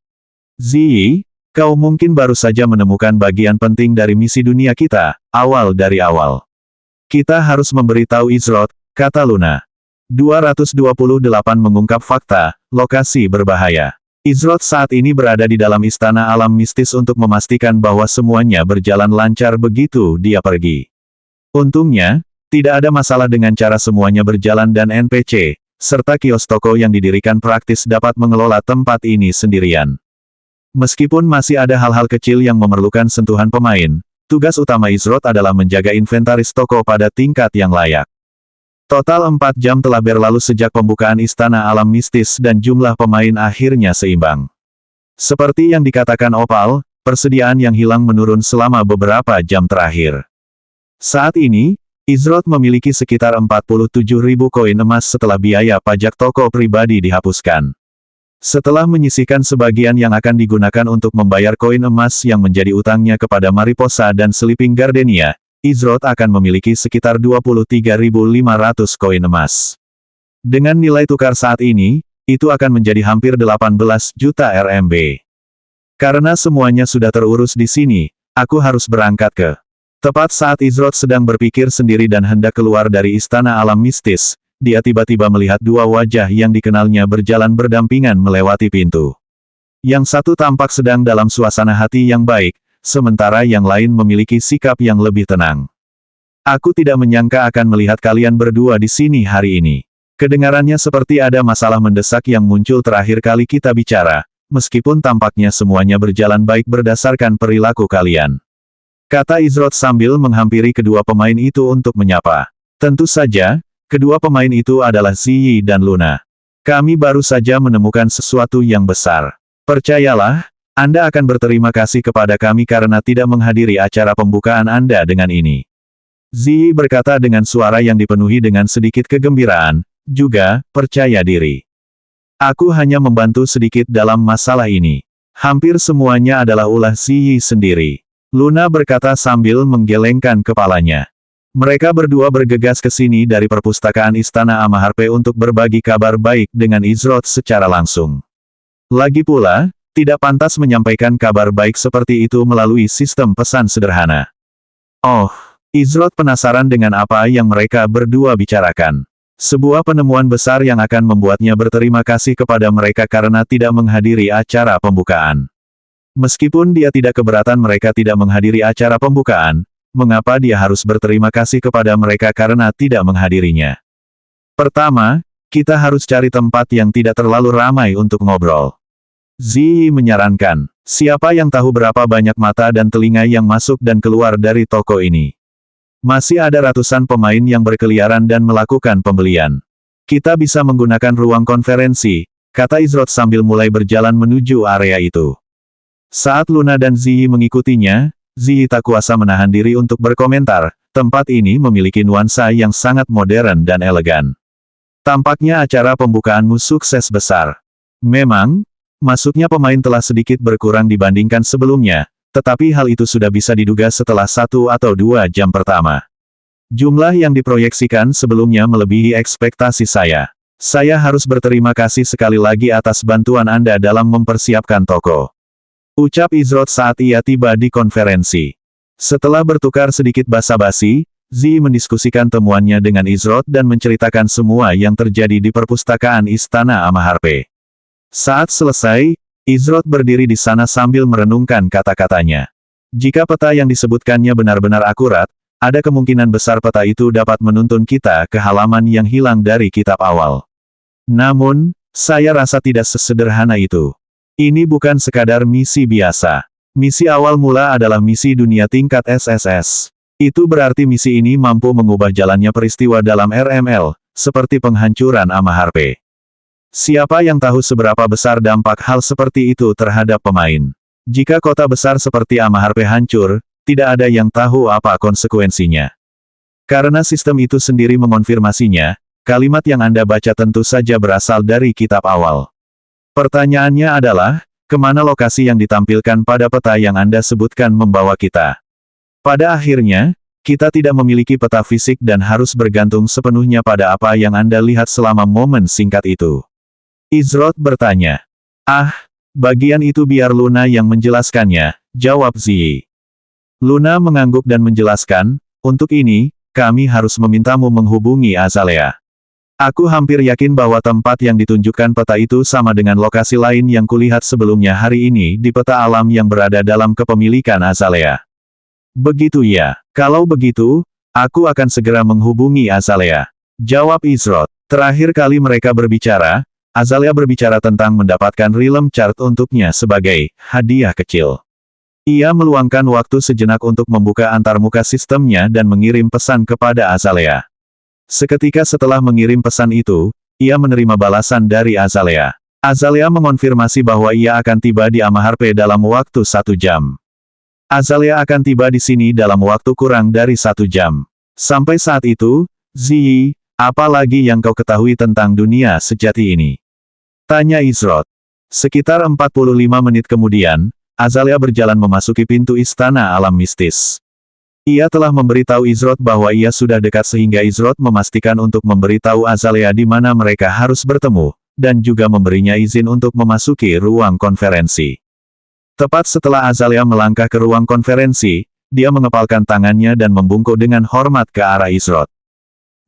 Ziyi, kau mungkin baru saja menemukan bagian penting dari misi dunia kita, awal dari awal. Kita harus memberitahu Izroth, kata Luna. 228 mengungkap fakta, lokasi berbahaya. Izroth saat ini berada di dalam Istana Alam Mistis untuk memastikan bahwa semuanya berjalan lancar begitu dia pergi. Untungnya, tidak ada masalah dengan cara semuanya berjalan dan NPC, serta kios toko yang didirikan praktis dapat mengelola tempat ini sendirian. Meskipun masih ada hal-hal kecil yang memerlukan sentuhan pemain, tugas utama Izroth adalah menjaga inventaris toko pada tingkat yang layak. Total 4 jam telah berlalu sejak pembukaan Istana Alam Mistis dan jumlah pemain akhirnya seimbang. Seperti yang dikatakan Opal, persediaan yang hilang menurun selama beberapa jam terakhir. Saat ini, Izroth memiliki sekitar 47.000 koin emas setelah biaya pajak toko pribadi dihapuskan. Setelah menyisihkan sebagian yang akan digunakan untuk membayar koin emas yang menjadi utangnya kepada Mariposa dan Sleeping Gardenia, Izroth akan memiliki sekitar 23.500 koin emas. Dengan nilai tukar saat ini, itu akan menjadi hampir 18 juta RMB. Karena semuanya sudah terurus di sini, aku harus berangkat ke. Tepat saat Izroth sedang berpikir sendiri dan hendak keluar dari Istana Alam Mistis, dia tiba-tiba melihat dua wajah yang dikenalnya berjalan berdampingan melewati pintu. Yang satu tampak sedang dalam suasana hati yang baik, sementara yang lain memiliki sikap yang lebih tenang. Aku tidak menyangka akan melihat kalian berdua di sini hari ini. Kedengarannya seperti ada masalah mendesak yang muncul terakhir kali kita bicara, meskipun tampaknya semuanya berjalan baik berdasarkan perilaku kalian. Kata Izroth sambil menghampiri kedua pemain itu untuk menyapa. Tentu saja, kedua pemain itu adalah Ziyi dan Luna. Kami baru saja menemukan sesuatu yang besar. Percayalah, Anda akan berterima kasih kepada kami karena tidak menghadiri acara pembukaan Anda dengan ini. Ziyi berkata dengan suara yang dipenuhi dengan sedikit kegembiraan, juga percaya diri. Aku hanya membantu sedikit dalam masalah ini. Hampir semuanya adalah ulah Ziyi sendiri. Luna berkata sambil menggelengkan kepalanya. Mereka berdua bergegas ke sini dari perpustakaan Istana Amaharpe untuk berbagi kabar baik dengan Izroth secara langsung. Lagi pula, tidak pantas menyampaikan kabar baik seperti itu melalui sistem pesan sederhana. Oh, Izroth penasaran dengan apa yang mereka berdua bicarakan. Sebuah penemuan besar yang akan membuatnya berterima kasih kepada mereka karena tidak menghadiri acara pembukaan. Meskipun dia tidak keberatan mereka tidak menghadiri acara pembukaan, mengapa dia harus berterima kasih kepada mereka karena tidak menghadirinya? Pertama, kita harus cari tempat yang tidak terlalu ramai untuk ngobrol. Ziyi menyarankan, siapa yang tahu berapa banyak mata dan telinga yang masuk dan keluar dari toko ini? Masih ada ratusan pemain yang berkeliaran dan melakukan pembelian. Kita bisa menggunakan ruang konferensi, kata Izrod sambil mulai berjalan menuju area itu. Saat Luna dan Ziyi mengikutinya, Ziyi tak kuasa menahan diri untuk berkomentar, tempat ini memiliki nuansa yang sangat modern dan elegan. Tampaknya acara pembukaanmu sukses besar. Memang, masuknya pemain telah sedikit berkurang dibandingkan sebelumnya, tetapi hal itu sudah bisa diduga setelah 1 atau 2 jam pertama. Jumlah yang diproyeksikan sebelumnya melebihi ekspektasi saya. Saya harus berterima kasih sekali lagi atas bantuan Anda dalam mempersiapkan toko. Ucap Izrod saat ia tiba di konferensi. Setelah bertukar sedikit basa-basi, Ziyi mendiskusikan temuannya dengan Izrod dan menceritakan semua yang terjadi di perpustakaan Istana Amaharpe. Saat selesai, Izrod berdiri di sana sambil merenungkan kata-katanya. Jika peta yang disebutkannya benar-benar akurat, ada kemungkinan besar peta itu dapat menuntun kita ke halaman yang hilang dari kitab awal. Namun, saya rasa tidak sesederhana itu. Ini bukan sekadar misi biasa. Misi awal mula adalah misi dunia tingkat SSS. Itu berarti misi ini mampu mengubah jalannya peristiwa dalam RML, seperti penghancuran Amaharpe. Siapa yang tahu seberapa besar dampak hal seperti itu terhadap pemain? Jika kota besar seperti Amaharpe hancur, tidak ada yang tahu apa konsekuensinya. Karena sistem itu sendiri mengonfirmasinya, kalimat yang Anda baca tentu saja berasal dari kitab awal. Pertanyaannya adalah, kemana lokasi yang ditampilkan pada peta yang Anda sebutkan membawa kita? Pada akhirnya, kita tidak memiliki peta fisik dan harus bergantung sepenuhnya pada apa yang Anda lihat selama momen singkat itu. Izrod bertanya. Bagian itu biar Luna yang menjelaskannya, jawab Ziyi. Luna mengangguk dan menjelaskan, untuk ini, kami harus memintamu menghubungi Azalea. Aku hampir yakin bahwa tempat yang ditunjukkan peta itu sama dengan lokasi lain yang kulihat sebelumnya hari ini di peta alam yang berada dalam kepemilikan Azalea. Begitu ya, kalau begitu, aku akan segera menghubungi Azalea. Jawab Izrod. Terakhir kali mereka berbicara, Azalea berbicara tentang mendapatkan Realm Chart untuknya sebagai hadiah kecil. Ia meluangkan waktu sejenak untuk membuka antarmuka sistemnya dan mengirim pesan kepada Azalea. Seketika setelah mengirim pesan itu, ia menerima balasan dari Azalea. Azalea mengonfirmasi bahwa ia akan tiba di Amaharpe dalam waktu 1 jam. Azalea akan tiba di sini dalam waktu kurang dari 1 jam. Sampai saat itu, Ziyi, apa lagi yang kau ketahui tentang dunia sejati ini? Tanya Izrod. Sekitar 45 menit kemudian, Azalea berjalan memasuki pintu istana alam mistis. Ia telah memberitahu Izrod bahwa ia sudah dekat sehingga Izrod memastikan untuk memberitahu Azalea di mana mereka harus bertemu, dan juga memberinya izin untuk memasuki ruang konferensi. Tepat setelah Azalea melangkah ke ruang konferensi, dia mengepalkan tangannya dan membungkuk dengan hormat ke arah Izrod.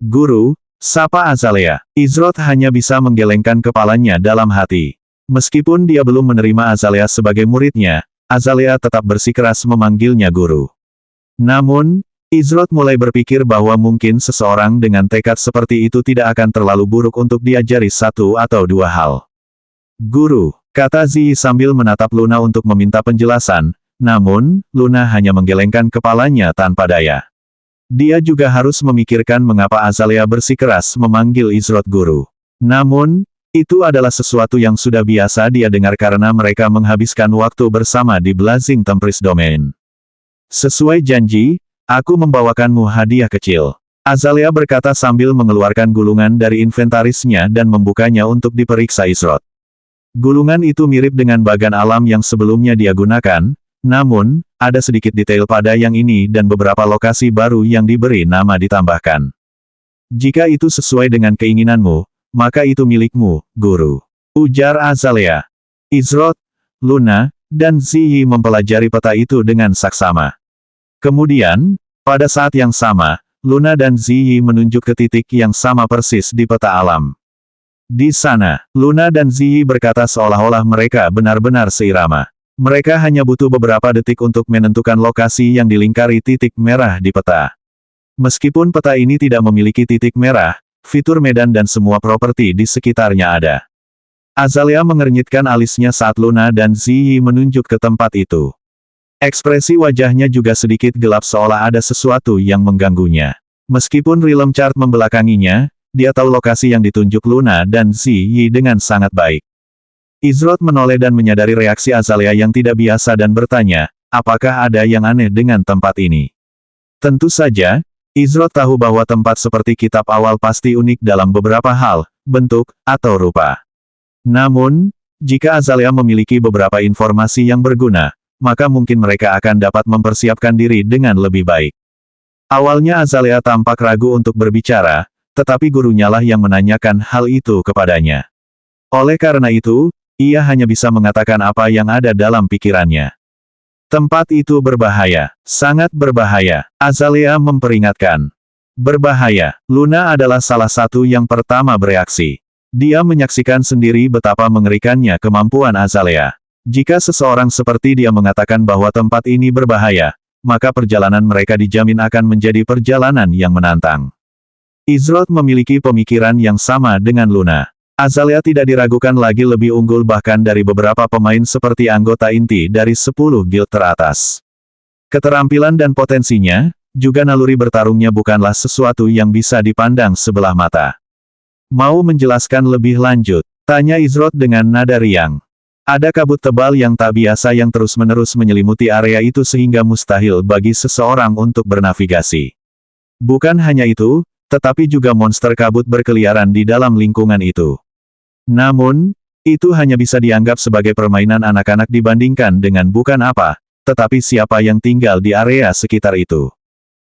Guru, sapa Azalea. Izrod hanya bisa menggelengkan kepalanya dalam hati. Meskipun dia belum menerima Azalea sebagai muridnya, Azalea tetap bersikeras memanggilnya guru. Namun, Izrod mulai berpikir bahwa mungkin seseorang dengan tekad seperti itu tidak akan terlalu buruk untuk diajari 1 atau 2 hal. Guru, kata Ziyi sambil menatap Luna untuk meminta penjelasan, namun, Luna hanya menggelengkan kepalanya tanpa daya. Dia juga harus memikirkan mengapa Azalea bersikeras memanggil Izrod guru. Namun, itu adalah sesuatu yang sudah biasa dia dengar karena mereka menghabiskan waktu bersama di Blazing Tempest Domain. Sesuai janji, aku membawakanmu hadiah kecil. Azalea berkata sambil mengeluarkan gulungan dari inventarisnya dan membukanya untuk diperiksa Izrod. Gulungan itu mirip dengan bagan alam yang sebelumnya dia gunakan, namun, ada sedikit detail pada yang ini dan beberapa lokasi baru yang diberi nama ditambahkan. Jika itu sesuai dengan keinginanmu, maka itu milikmu, guru. Ujar Azalea. Izrod, Luna, dan Ziyi mempelajari peta itu dengan saksama. Kemudian, pada saat yang sama, Luna dan Ziyi menunjuk ke titik yang sama persis di peta alam. Di sana, Luna dan Ziyi berkata seolah-olah mereka benar-benar seirama. Mereka hanya butuh beberapa detik untuk menentukan lokasi yang dilingkari titik merah di peta. Meskipun peta ini tidak memiliki titik merah, fitur medan dan semua properti di sekitarnya ada. Azalea mengernyitkan alisnya saat Luna dan Ziyi menunjuk ke tempat itu. Ekspresi wajahnya juga sedikit gelap seolah ada sesuatu yang mengganggunya. Meskipun Realm Chart membelakanginya, dia tahu lokasi yang ditunjuk Luna dan Ziyi dengan sangat baik. Izrod menoleh dan menyadari reaksi Azalea yang tidak biasa dan bertanya, apakah ada yang aneh dengan tempat ini? Tentu saja, Izrod tahu bahwa tempat seperti kitab awal pasti unik dalam beberapa hal, bentuk, atau rupa. Namun, jika Azalea memiliki beberapa informasi yang berguna, maka mungkin mereka akan dapat mempersiapkan diri dengan lebih baik. Awalnya Azalea tampak ragu untuk berbicara, tetapi gurunya lah yang menanyakan hal itu kepadanya. Oleh karena itu, ia hanya bisa mengatakan apa yang ada dalam pikirannya. Tempat itu berbahaya, sangat berbahaya, Azalea memperingatkan. Berbahaya, Luna adalah salah satu yang pertama bereaksi. Dia menyaksikan sendiri betapa mengerikannya kemampuan Azalea. Jika seseorang seperti dia mengatakan bahwa tempat ini berbahaya, maka perjalanan mereka dijamin akan menjadi perjalanan yang menantang. Izrod memiliki pemikiran yang sama dengan Luna. Azalea tidak diragukan lagi lebih unggul bahkan dari beberapa pemain seperti anggota inti dari 10 guild teratas. Keterampilan dan potensinya, juga naluri bertarungnya bukanlah sesuatu yang bisa dipandang sebelah mata. Mau menjelaskan lebih lanjut? Tanya Izrod dengan nada riang. Ada kabut tebal yang tak biasa yang terus-menerus menyelimuti area itu sehingga mustahil bagi seseorang untuk bernavigasi. Bukan hanya itu, tetapi juga monster kabut berkeliaran di dalam lingkungan itu. Namun, itu hanya bisa dianggap sebagai permainan anak-anak dibandingkan dengan bukan apa, tetapi siapa yang tinggal di area sekitar itu.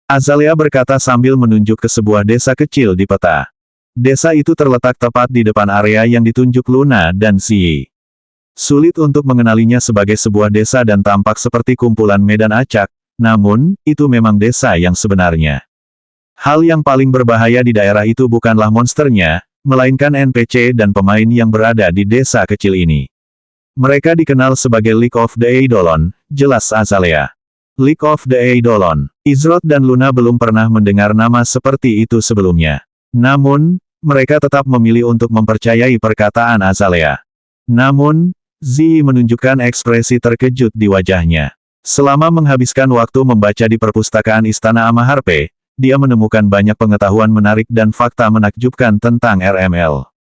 Azalea berkata sambil menunjuk ke sebuah desa kecil di peta. Desa itu terletak tepat di depan area yang ditunjuk Luna dan Ziyi. Sulit untuk mengenalinya sebagai sebuah desa dan tampak seperti kumpulan medan acak, namun, itu memang desa yang sebenarnya. Hal yang paling berbahaya di daerah itu bukanlah monsternya, melainkan NPC dan pemain yang berada di desa kecil ini. Mereka dikenal sebagai League of the Eidolon, jelas Azalea. League of the Eidolon. Izrod dan Luna belum pernah mendengar nama seperti itu sebelumnya. Namun, mereka tetap memilih untuk mempercayai perkataan Azalea. Namun, Ziyi menunjukkan ekspresi terkejut di wajahnya. Selama menghabiskan waktu membaca di perpustakaan Istana Amaharpe, dia menemukan banyak pengetahuan menarik dan fakta menakjubkan tentang RML.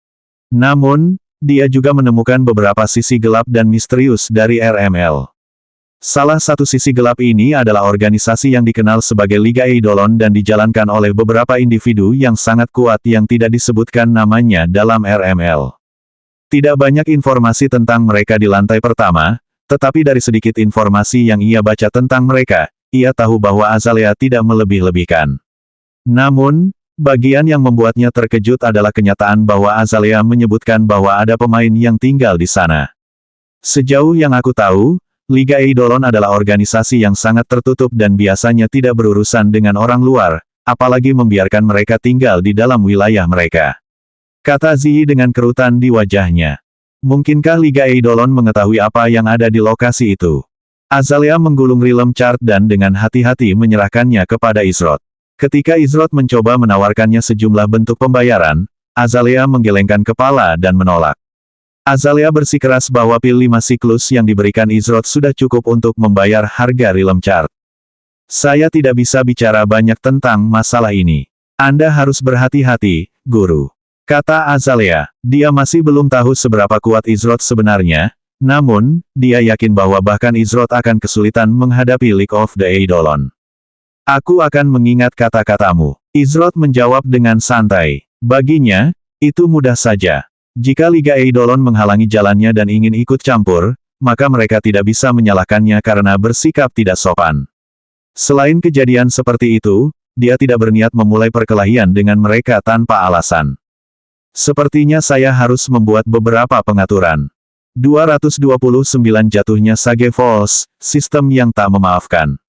Namun, dia juga menemukan beberapa sisi gelap dan misterius dari RML. Salah satu sisi gelap ini adalah organisasi yang dikenal sebagai Liga Eidolon dan dijalankan oleh beberapa individu yang sangat kuat yang tidak disebutkan namanya dalam RML. Tidak banyak informasi tentang mereka di lantai pertama, tetapi dari sedikit informasi yang ia baca tentang mereka, ia tahu bahwa Azalea tidak melebih-lebihkan. Namun, bagian yang membuatnya terkejut adalah kenyataan bahwa Azalea menyebutkan bahwa ada pemain yang tinggal di sana. Sejauh yang aku tahu, Liga Eidolon adalah organisasi yang sangat tertutup dan biasanya tidak berurusan dengan orang luar, apalagi membiarkan mereka tinggal di dalam wilayah mereka. Kata Ziyi dengan kerutan di wajahnya. Mungkinkah Liga Eidolon mengetahui apa yang ada di lokasi itu? Azalea menggulung Realm Chart dan dengan hati-hati menyerahkannya kepada Izrod. Ketika Izrod mencoba menawarkannya sejumlah bentuk pembayaran, Azalea menggelengkan kepala dan menolak. Azalea bersikeras bahwa pil 5 siklus yang diberikan Izrod sudah cukup untuk membayar harga Realm Chart. Saya tidak bisa bicara banyak tentang masalah ini. Anda harus berhati-hati, Guru. Kata Azalea, dia masih belum tahu seberapa kuat Izrod sebenarnya, namun, dia yakin bahwa bahkan Izrod akan kesulitan menghadapi League of the Eidolon. Aku akan mengingat kata-katamu. Izrod menjawab dengan santai. Baginya, itu mudah saja. Jika Liga Eidolon menghalangi jalannya dan ingin ikut campur, maka mereka tidak bisa menyalahkannya karena bersikap tidak sopan. Selain kejadian seperti itu, dia tidak berniat memulai perkelahian dengan mereka tanpa alasan. Sepertinya saya harus membuat beberapa pengaturan. 229 Jatuhnya Sage Falls, sistem yang tak memaafkan.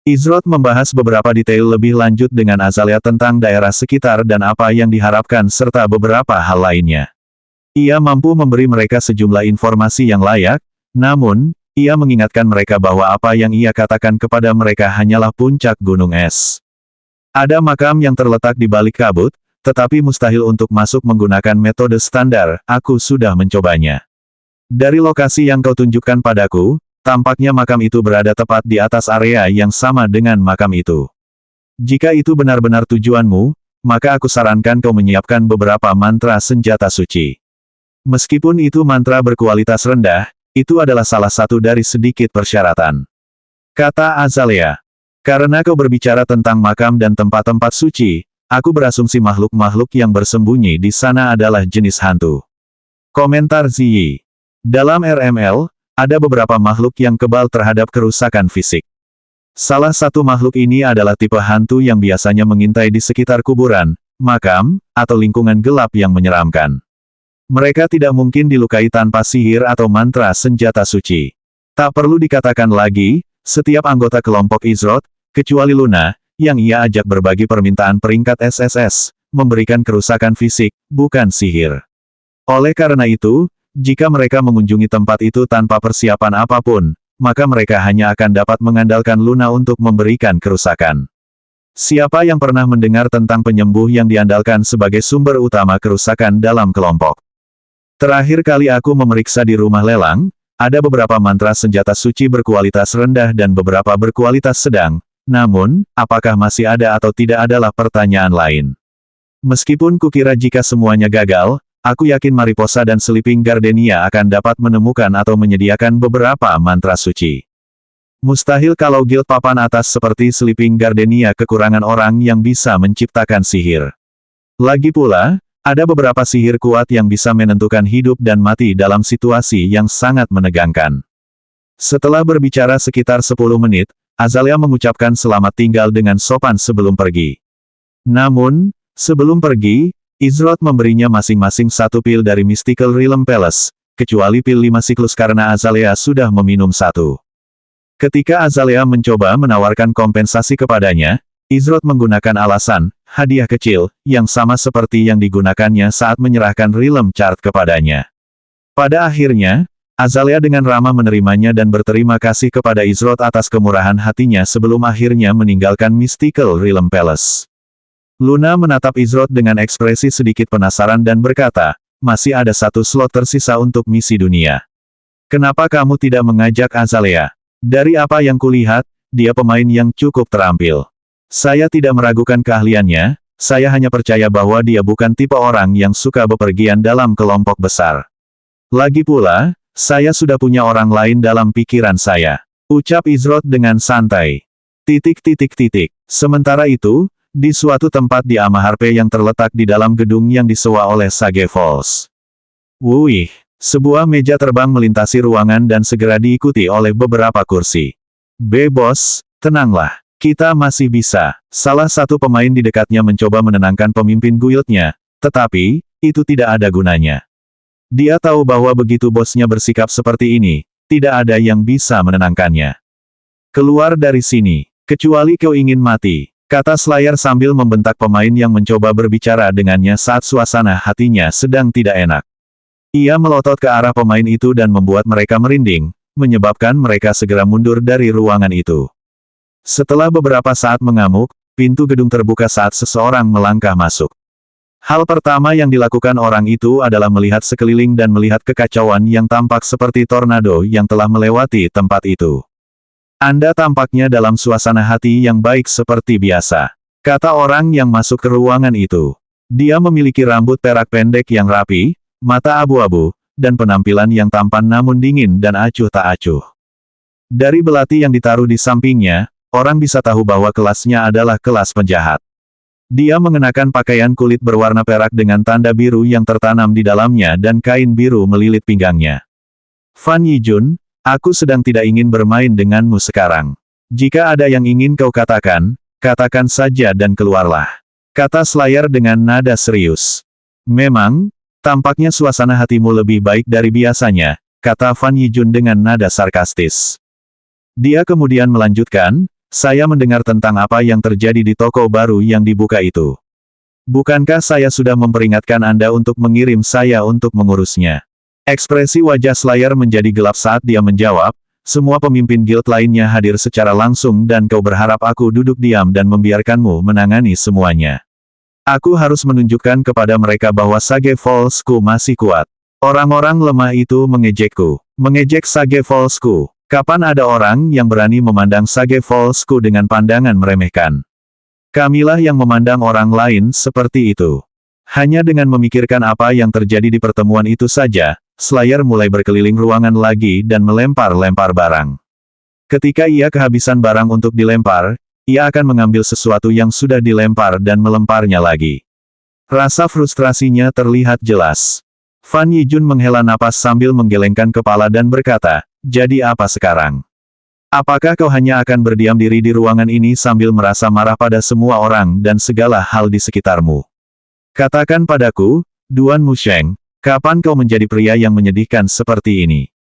Izrod membahas beberapa detail lebih lanjut dengan Azalea tentang daerah sekitar dan apa yang diharapkan serta beberapa hal lainnya. Ia mampu memberi mereka sejumlah informasi yang layak, namun, ia mengingatkan mereka bahwa apa yang ia katakan kepada mereka hanyalah puncak gunung es. Ada makam yang terletak di balik kabut, tetapi mustahil untuk masuk menggunakan metode standar, aku sudah mencobanya. Dari lokasi yang kau tunjukkan padaku, tampaknya makam itu berada tepat di atas area yang sama dengan makam itu. Jika itu benar-benar tujuanmu, maka aku sarankan kau menyiapkan beberapa mantra senjata suci. Meskipun itu mantra berkualitas rendah, itu adalah salah satu dari sedikit persyaratan. Kata Azalea. Karena kau berbicara tentang makam dan tempat-tempat suci, aku berasumsi makhluk-makhluk yang bersembunyi di sana adalah jenis hantu. Komentar Ziyi. Dalam RML, ada beberapa makhluk yang kebal terhadap kerusakan fisik. Salah satu makhluk ini adalah tipe hantu yang biasanya mengintai di sekitar kuburan, makam, atau lingkungan gelap yang menyeramkan. Mereka tidak mungkin dilukai tanpa sihir atau mantra senjata suci. Tak perlu dikatakan lagi, setiap anggota kelompok Izroth, kecuali Luna, yang ia ajak berbagi permintaan peringkat SSS, memberikan kerusakan fisik, bukan sihir. Oleh karena itu, jika mereka mengunjungi tempat itu tanpa persiapan apapun, maka mereka hanya akan dapat mengandalkan Luna untuk memberikan kerusakan. Siapa yang pernah mendengar tentang penyembuh yang diandalkan sebagai sumber utama kerusakan dalam kelompok? Terakhir kali aku memeriksa di rumah lelang, ada beberapa mantra senjata suci berkualitas rendah dan beberapa berkualitas sedang, namun, apakah masih ada atau tidak adalah pertanyaan lain. Meskipun kukira jika semuanya gagal, aku yakin Mariposa dan Sleeping Gardenia akan dapat menemukan atau menyediakan beberapa mantra suci. Mustahil kalau guild papan atas seperti Sleeping Gardenia kekurangan orang yang bisa menciptakan sihir. Lagi pula, ada beberapa sihir kuat yang bisa menentukan hidup dan mati dalam situasi yang sangat menegangkan. Setelah berbicara sekitar 10 menit, Azalea mengucapkan selamat tinggal dengan sopan sebelum pergi. Namun, sebelum pergi, Izroth memberinya masing-masing satu pil dari Mystical Realm Palace, kecuali pil 5 siklus karena Azalea sudah meminum satu. Ketika Azalea mencoba menawarkan kompensasi kepadanya, Izroth menggunakan alasan, hadiah kecil, yang sama seperti yang digunakannya saat menyerahkan Realm Chart kepadanya. Pada akhirnya, Azalea dengan ramah menerimanya dan berterima kasih kepada Izroth atas kemurahan hatinya sebelum akhirnya meninggalkan Mystical Realm Palace. Luna menatap Izroth dengan ekspresi sedikit penasaran dan berkata, masih ada satu slot tersisa untuk misi dunia. Kenapa kamu tidak mengajak Azalea? Dari apa yang kulihat, dia pemain yang cukup terampil. Saya tidak meragukan keahliannya, saya hanya percaya bahwa dia bukan tipe orang yang suka bepergian dalam kelompok besar. Lagi pula, saya sudah punya orang lain dalam pikiran saya. Ucap Izroth dengan santai. Sementara itu, di suatu tempat di Amaharpe yang terletak di dalam gedung yang disewa oleh Sage Falls. Wuih, sebuah meja terbang melintasi ruangan dan segera diikuti oleh beberapa kursi. Bos, tenanglah, kita masih bisa. Salah satu pemain di dekatnya mencoba menenangkan pemimpin guildnya, tetapi, itu tidak ada gunanya. Dia tahu bahwa begitu bosnya bersikap seperti ini, tidak ada yang bisa menenangkannya. Keluar dari sini, kecuali kau ingin mati. Kata Slayer sambil membentak pemain yang mencoba berbicara dengannya saat suasana hatinya sedang tidak enak. Ia melotot ke arah pemain itu dan membuat mereka merinding, menyebabkan mereka segera mundur dari ruangan itu. Setelah beberapa saat mengamuk, pintu gedung terbuka saat seseorang melangkah masuk. Hal pertama yang dilakukan orang itu adalah melihat sekeliling dan melihat kekacauan yang tampak seperti tornado yang telah melewati tempat itu. Anda tampaknya dalam suasana hati yang baik seperti biasa, kata orang yang masuk ke ruangan itu. Dia memiliki rambut perak pendek yang rapi, mata abu-abu, dan penampilan yang tampan namun dingin dan acuh tak acuh. Dari belati yang ditaruh di sampingnya, orang bisa tahu bahwa kelasnya adalah kelas penjahat. Dia mengenakan pakaian kulit berwarna perak dengan tanda biru yang tertanam di dalamnya dan kain biru melilit pinggangnya. Fan Yijun, aku sedang tidak ingin bermain denganmu sekarang. Jika ada yang ingin kau katakan, katakan saja dan keluarlah. Kata Slayer dengan nada serius. Memang, tampaknya suasana hatimu lebih baik dari biasanya, kata Fan Yijun dengan nada sarkastis. Dia kemudian melanjutkan, saya mendengar tentang apa yang terjadi di toko baru yang dibuka itu. Bukankah saya sudah memperingatkan Anda untuk mengirim saya untuk mengurusnya? Ekspresi wajah Slayer menjadi gelap saat dia menjawab, semua pemimpin guild lainnya hadir secara langsung dan kau berharap aku duduk diam dan membiarkanmu menangani semuanya. Aku harus menunjukkan kepada mereka bahwa Sage Fallsku masih kuat. Orang-orang lemah itu mengejekku. Mengejek Sage Fallsku. Kapan ada orang yang berani memandang Sage Fallsku dengan pandangan meremehkan? Kamilah yang memandang orang lain seperti itu. Hanya dengan memikirkan apa yang terjadi di pertemuan itu saja, Slayer mulai berkeliling ruangan lagi dan melempar-lempar barang. Ketika ia kehabisan barang untuk dilempar, ia akan mengambil sesuatu yang sudah dilempar dan melemparnya lagi. Rasa frustrasinya terlihat jelas. Fan Yijun menghela napas sambil menggelengkan kepala dan berkata, "Jadi apa sekarang? Apakah kau hanya akan berdiam diri di ruangan ini sambil merasa marah pada semua orang dan segala hal di sekitarmu? Katakan padaku, Duan Musheng, kapan kau menjadi pria yang menyedihkan seperti ini?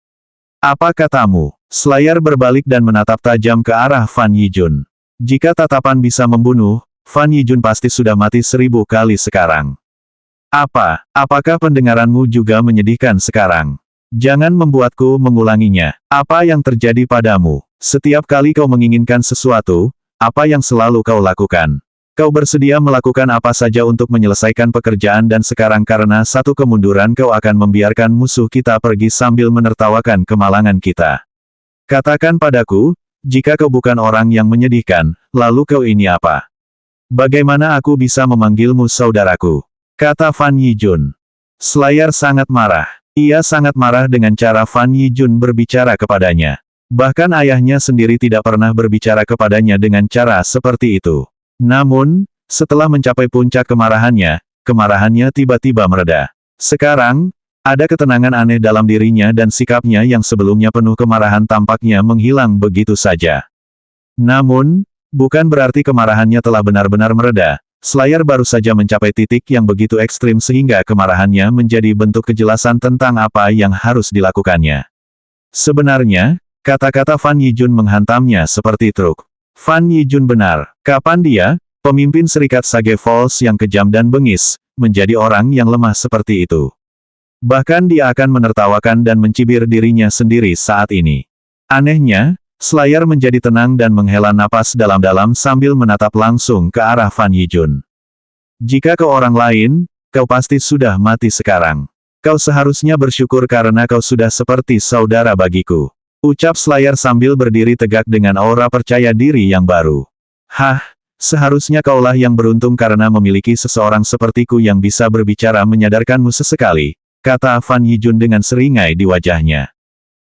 Apa katamu?" Slayer berbalik dan menatap tajam ke arah Fan Yijun. Jika tatapan bisa membunuh, Fan Yijun pasti sudah mati 1000 kali sekarang. Apakah pendengaranmu juga menyedihkan sekarang? Jangan membuatku mengulanginya. Apa yang terjadi padamu? Setiap kali kau menginginkan sesuatu, apa yang selalu kau lakukan? Kau bersedia melakukan apa saja untuk menyelesaikan pekerjaan dan sekarang karena satu kemunduran kau akan membiarkan musuh kita pergi sambil menertawakan kemalangan kita. Katakan padaku, jika kau bukan orang yang menyedihkan, lalu kau ini apa? Bagaimana aku bisa memanggilmu saudaraku? Kata Fan Yijun. Slayer sangat marah. Ia sangat marah dengan cara Fan Yijun berbicara kepadanya. Bahkan ayahnya sendiri tidak pernah berbicara kepadanya dengan cara seperti itu. Namun, setelah mencapai puncak kemarahannya tiba-tiba mereda. Sekarang, ada ketenangan aneh dalam dirinya dan sikapnya yang sebelumnya penuh kemarahan tampaknya menghilang begitu saja. Namun, bukan berarti kemarahannya telah benar-benar mereda. Slayer baru saja mencapai titik yang begitu ekstrim sehingga kemarahannya menjadi bentuk kejelasan tentang apa yang harus dilakukannya. Sebenarnya, kata-kata Fan Yijun menghantamnya seperti truk. Fan Yijun benar. Kapan dia, pemimpin Serikat Sage Falls yang kejam dan bengis, menjadi orang yang lemah seperti itu? Bahkan dia akan menertawakan dan mencibir dirinya sendiri saat ini. Anehnya, Slayer menjadi tenang dan menghela napas dalam-dalam sambil menatap langsung ke arah Fan Yijun. Jika kau orang lain, kau pasti sudah mati sekarang. Kau seharusnya bersyukur karena kau sudah seperti saudara bagiku. Ucap Slayer sambil berdiri tegak dengan aura percaya diri yang baru. Hah, seharusnya kaulah yang beruntung karena memiliki seseorang sepertiku yang bisa berbicara menyadarkanmu sesekali, kata Fan Yijun dengan seringai di wajahnya.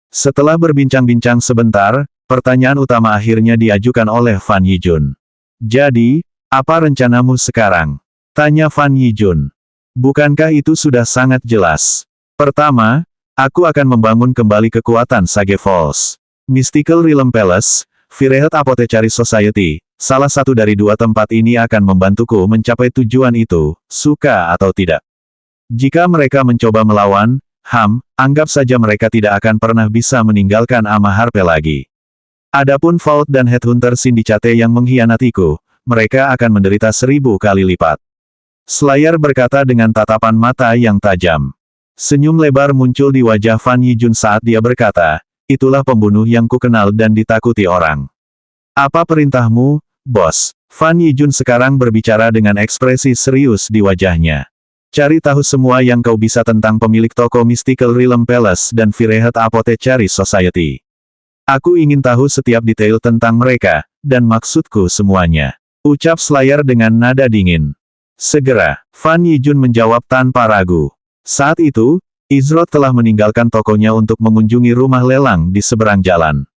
Setelah berbincang-bincang sebentar, pertanyaan utama akhirnya diajukan oleh Fan Yijun. Jadi, apa rencanamu sekarang? Tanya Fan Yijun. Bukankah itu sudah sangat jelas? Pertama, aku akan membangun kembali kekuatan Sage Falls. Mystical Realm Palace, Firehead Apothecary Society, salah satu dari dua tempat ini akan membantuku mencapai tujuan itu, suka atau tidak. Jika mereka mencoba melawan, anggap saja mereka tidak akan pernah bisa meninggalkan Amaharpe lagi. Adapun Vault dan Headhunter Syndicate yang mengkhianatiku, mereka akan menderita 1000 kali lipat. Slayer berkata dengan tatapan mata yang tajam. Senyum lebar muncul di wajah Fan Yijun saat dia berkata, itulah pembunuh yang kukenal dan ditakuti orang. Apa perintahmu, bos? Fan Yijun sekarang berbicara dengan ekspresi serius di wajahnya. Cari tahu semua yang kau bisa tentang pemilik toko Mystical Realm Palace dan Firehead Apothecary Society. Aku ingin tahu setiap detail tentang mereka, dan maksudku semuanya. Ucap Slayer dengan nada dingin. Segera, Fan Yijun menjawab tanpa ragu. Saat itu, Izroth telah meninggalkan tokonya untuk mengunjungi rumah lelang di seberang jalan.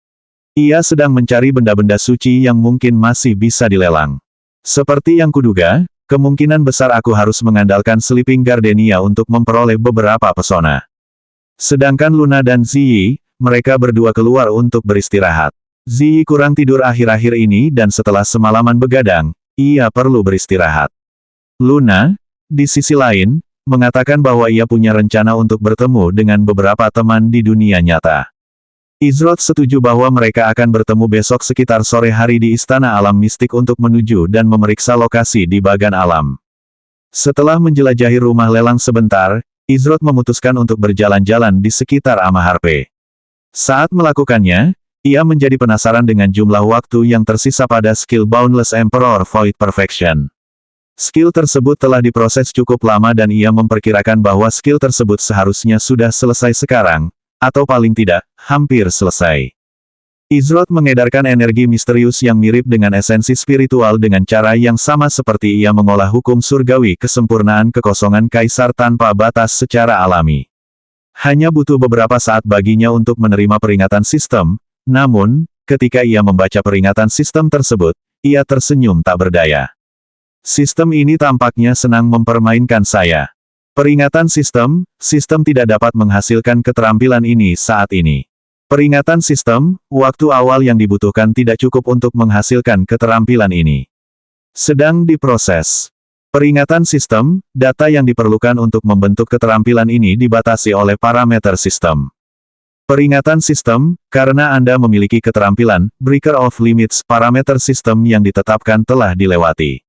Ia sedang mencari benda-benda suci yang mungkin masih bisa dilelang. Seperti yang kuduga, kemungkinan besar aku harus mengandalkan Sleeping Gardenia untuk memperoleh beberapa pesona. Sedangkan Luna dan Ziyi, mereka berdua keluar untuk beristirahat. Ziyi kurang tidur akhir-akhir ini dan setelah semalaman begadang, ia perlu beristirahat. Luna, di sisi lain, mengatakan bahwa ia punya rencana untuk bertemu dengan beberapa teman di dunia nyata. Izroth setuju bahwa mereka akan bertemu besok sekitar sore hari di Istana Alam Mistik untuk menuju dan memeriksa lokasi di bagan alam. Setelah menjelajahi rumah lelang sebentar, Izroth memutuskan untuk berjalan-jalan di sekitar Amaharpe. Saat melakukannya, ia menjadi penasaran dengan jumlah waktu yang tersisa pada skill Boundless Emperor Void Perfection. Skill tersebut telah diproses cukup lama dan ia memperkirakan bahwa skill tersebut seharusnya sudah selesai sekarang, atau paling tidak, hampir selesai. Izroth mengedarkan energi misterius yang mirip dengan esensi spiritual dengan cara yang sama seperti ia mengolah hukum surgawi kesempurnaan kekosongan kaisar tanpa batas secara alami. Hanya butuh beberapa saat baginya untuk menerima peringatan sistem, namun, ketika ia membaca peringatan sistem tersebut, ia tersenyum tak berdaya. Sistem ini tampaknya senang mempermainkan saya. Peringatan sistem tidak dapat menghasilkan keterampilan ini saat ini. Peringatan sistem, waktu awal yang dibutuhkan tidak cukup untuk menghasilkan keterampilan ini. Sedang diproses. Peringatan sistem, data yang diperlukan untuk membentuk keterampilan ini dibatasi oleh parameter sistem. Peringatan sistem, karena Anda memiliki keterampilan, Breaker of Limits, parameter sistem yang ditetapkan telah dilewati.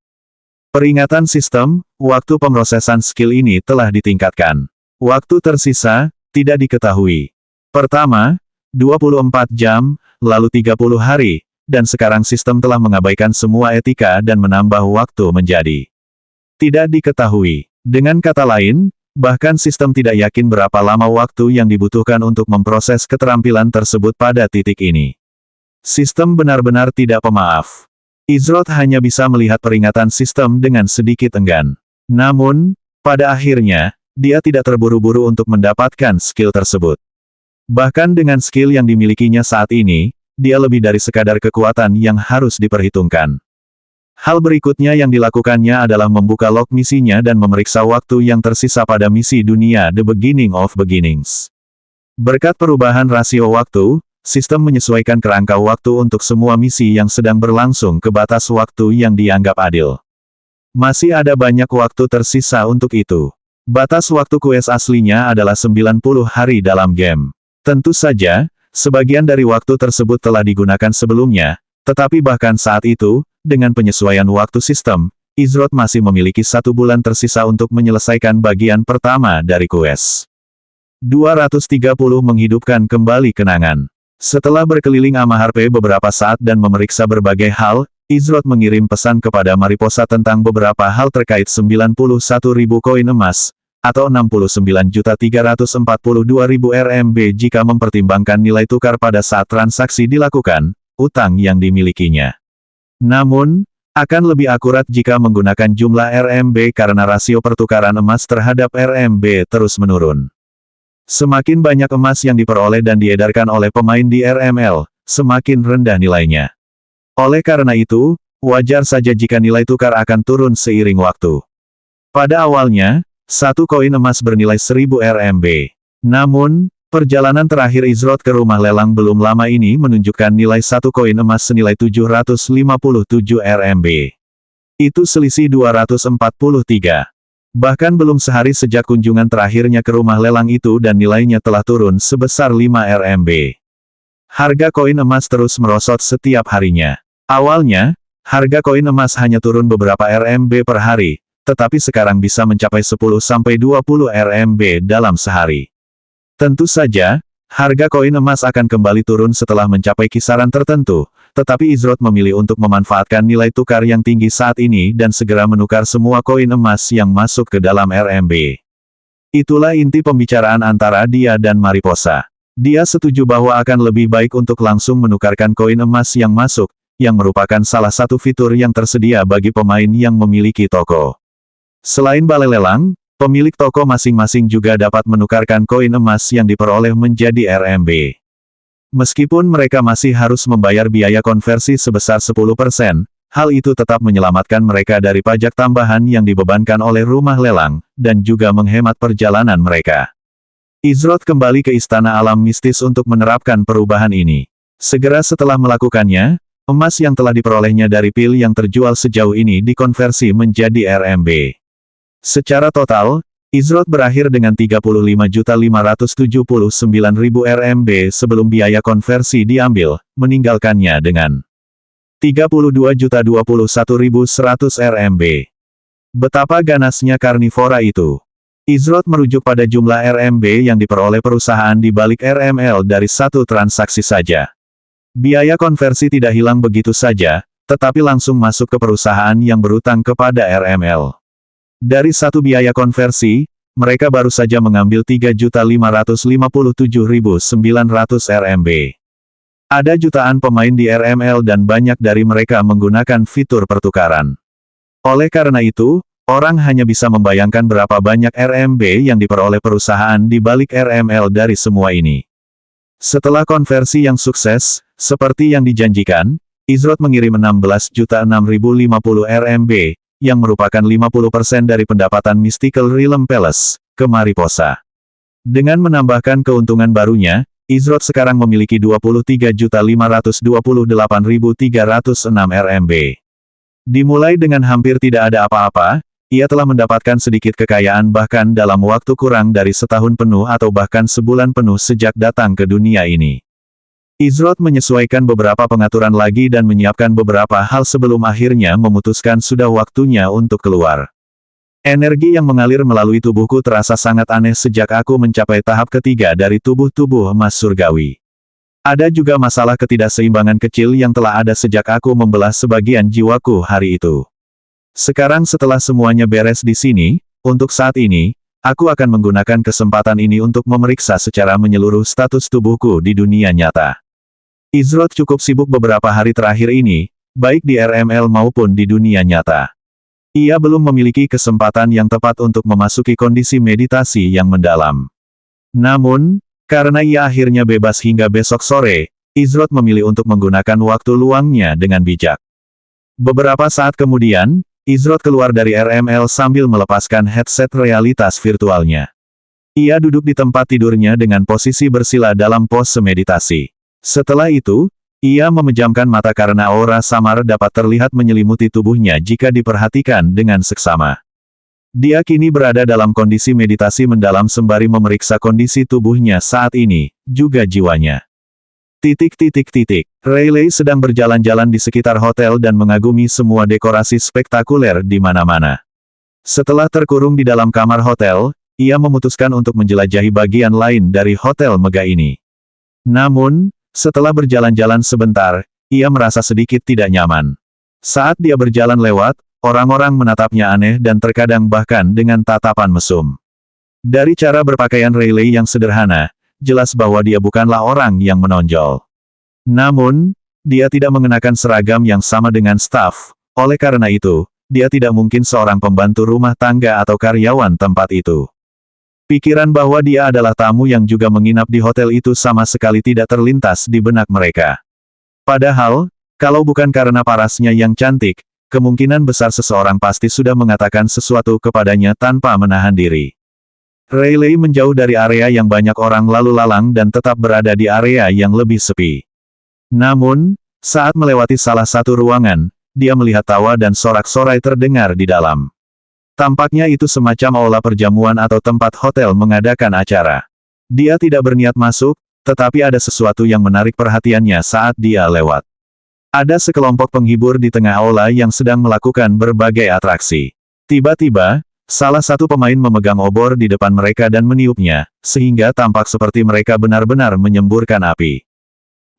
Peringatan sistem, waktu pemrosesan skill ini telah ditingkatkan. Waktu tersisa, tidak diketahui. Pertama, 24 jam, lalu 30 hari, dan sekarang sistem telah mengabaikan semua etika dan menambah waktu menjadi tidak diketahui. Dengan kata lain, bahkan sistem tidak yakin berapa lama waktu yang dibutuhkan untuk memproses keterampilan tersebut pada titik ini. Sistem benar-benar tidak pemaaf. Izroth hanya bisa melihat peringatan sistem dengan sedikit enggan. Namun, pada akhirnya, dia tidak terburu-buru untuk mendapatkan skill tersebut. Bahkan dengan skill yang dimilikinya saat ini, dia lebih dari sekadar kekuatan yang harus diperhitungkan. Hal berikutnya yang dilakukannya adalah membuka log misinya dan memeriksa waktu yang tersisa pada misi dunia The Beginning of Beginnings. Berkat perubahan rasio waktu, sistem menyesuaikan kerangka waktu untuk semua misi yang sedang berlangsung ke batas waktu yang dianggap adil. Masih ada banyak waktu tersisa untuk itu. Batas waktu quest aslinya adalah 90 hari dalam game. Tentu saja, sebagian dari waktu tersebut telah digunakan sebelumnya, tetapi bahkan saat itu, dengan penyesuaian waktu sistem, Izroth masih memiliki 1 bulan tersisa untuk menyelesaikan bagian pertama dari quest. 230 menghidupkan kembali kenangan. Setelah berkeliling Amaharpe beberapa saat dan memeriksa berbagai hal, Izroth mengirim pesan kepada Mariposa tentang beberapa hal terkait 91.000 koin emas, atau 69.342.000 RMB jika mempertimbangkan nilai tukar pada saat transaksi dilakukan, utang yang dimilikinya. Namun, akan lebih akurat jika menggunakan jumlah RMB karena rasio pertukaran emas terhadap RMB terus menurun. Semakin banyak emas yang diperoleh dan diedarkan oleh pemain di RML, semakin rendah nilainya. Oleh karena itu, wajar saja jika nilai tukar akan turun seiring waktu. Pada awalnya, 1 koin emas bernilai 1000 RMB. Namun, perjalanan terakhir Izroth ke rumah lelang belum lama ini menunjukkan nilai 1 koin emas senilai 757 RMB. Itu selisih 243. Bahkan belum sehari sejak kunjungan terakhirnya ke rumah lelang itu dan nilainya telah turun sebesar 5 RMB. Harga koin emas terus merosot setiap harinya. Awalnya, harga koin emas hanya turun beberapa RMB per hari, tetapi sekarang bisa mencapai 10-20 RMB dalam sehari. Tentu saja, harga koin emas akan kembali turun setelah mencapai kisaran tertentu, tetapi Izroth memilih untuk memanfaatkan nilai tukar yang tinggi saat ini dan segera menukar semua koin emas yang masuk ke dalam RMB. Itulah inti pembicaraan antara dia dan Mariposa. Dia setuju bahwa akan lebih baik untuk langsung menukarkan koin emas yang masuk, yang merupakan salah satu fitur yang tersedia bagi pemain yang memiliki toko. Selain balai lelang, pemilik toko masing-masing juga dapat menukarkan koin emas yang diperoleh menjadi RMB. Meskipun mereka masih harus membayar biaya konversi sebesar 10%, hal itu tetap menyelamatkan mereka dari pajak tambahan yang dibebankan oleh rumah lelang, dan juga menghemat perjalanan mereka. Izroth kembali ke Istana Alam Mistis untuk menerapkan perubahan ini. Segera setelah melakukannya, emas yang telah diperolehnya dari pil yang terjual sejauh ini dikonversi menjadi RMB. Secara total, Izroth berakhir dengan 35.579.000 RMB sebelum biaya konversi diambil, meninggalkannya dengan 32.021.100 RMB. Betapa ganasnya karnivora itu. Izroth merujuk pada jumlah RMB yang diperoleh perusahaan di balik RML dari satu transaksi saja. Biaya konversi tidak hilang begitu saja, tetapi langsung masuk ke perusahaan yang berutang kepada RML. Dari satu biaya konversi, mereka baru saja mengambil 3.557.900 RMB. Ada jutaan pemain di RML dan banyak dari mereka menggunakan fitur pertukaran. Oleh karena itu, orang hanya bisa membayangkan berapa banyak RMB yang diperoleh perusahaan di balik RML dari semua ini. Setelah konversi yang sukses, seperti yang dijanjikan, Izrot mengirim 16.650 RMB, yang merupakan 50% dari pendapatan Mystical Realm Palace, ke Mariposa. Dengan menambahkan keuntungan barunya, Izrot sekarang memiliki 23.528.306 RMB. Dimulai dengan hampir tidak ada apa-apa, ia telah mendapatkan sedikit kekayaan bahkan dalam waktu kurang dari setahun penuh atau bahkan sebulan penuh sejak datang ke dunia ini. Izrot menyesuaikan beberapa pengaturan lagi dan menyiapkan beberapa hal sebelum akhirnya memutuskan sudah waktunya untuk keluar. Energi yang mengalir melalui tubuhku terasa sangat aneh sejak aku mencapai tahap ketiga dari tubuh-tubuh emas surgawi. Ada juga masalah ketidakseimbangan kecil yang telah ada sejak aku membelah sebagian jiwaku hari itu. Sekarang setelah semuanya beres di sini, untuk saat ini, aku akan menggunakan kesempatan ini untuk memeriksa secara menyeluruh status tubuhku di dunia nyata. Izrot cukup sibuk beberapa hari terakhir ini, baik di RML maupun di dunia nyata. Ia belum memiliki kesempatan yang tepat untuk memasuki kondisi meditasi yang mendalam. Namun, karena ia akhirnya bebas hingga besok sore, Izrot memilih untuk menggunakan waktu luangnya dengan bijak. Beberapa saat kemudian, Izrot keluar dari RML sambil melepaskan headset realitas virtualnya. Ia duduk di tempat tidurnya dengan posisi bersila dalam pose meditasi. Setelah itu, ia memejamkan mata karena aura samar dapat terlihat menyelimuti tubuhnya jika diperhatikan dengan seksama. Dia kini berada dalam kondisi meditasi mendalam sembari memeriksa kondisi tubuhnya saat ini, juga jiwanya. Rayleigh sedang berjalan-jalan di sekitar hotel dan mengagumi semua dekorasi spektakuler di mana-mana. Setelah terkurung di dalam kamar hotel, ia memutuskan untuk menjelajahi bagian lain dari hotel megah ini. Namun, setelah berjalan-jalan sebentar, ia merasa sedikit tidak nyaman. Saat dia berjalan lewat, orang-orang menatapnya aneh dan terkadang bahkan dengan tatapan mesum. Dari cara berpakaian Rayleigh yang sederhana, jelas bahwa dia bukanlah orang yang menonjol. Namun, dia tidak mengenakan seragam yang sama dengan staf, oleh karena itu, dia tidak mungkin seorang pembantu rumah tangga atau karyawan tempat itu. Pikiran bahwa dia adalah tamu yang juga menginap di hotel itu sama sekali tidak terlintas di benak mereka. Padahal, kalau bukan karena parasnya yang cantik, kemungkinan besar seseorang pasti sudah mengatakan sesuatu kepadanya tanpa menahan diri. Rayleigh menjauh dari area yang banyak orang lalu lalang dan tetap berada di area yang lebih sepi. Namun, saat melewati salah satu ruangan, dia melihat tawa dan sorak-sorai terdengar di dalam. Tampaknya itu semacam aula perjamuan atau tempat hotel mengadakan acara. Dia tidak berniat masuk, tetapi ada sesuatu yang menarik perhatiannya saat dia lewat. Ada sekelompok penghibur di tengah aula yang sedang melakukan berbagai atraksi. Tiba-tiba, salah satu pemain memegang obor di depan mereka dan meniupnya, sehingga tampak seperti mereka benar-benar menyemburkan api.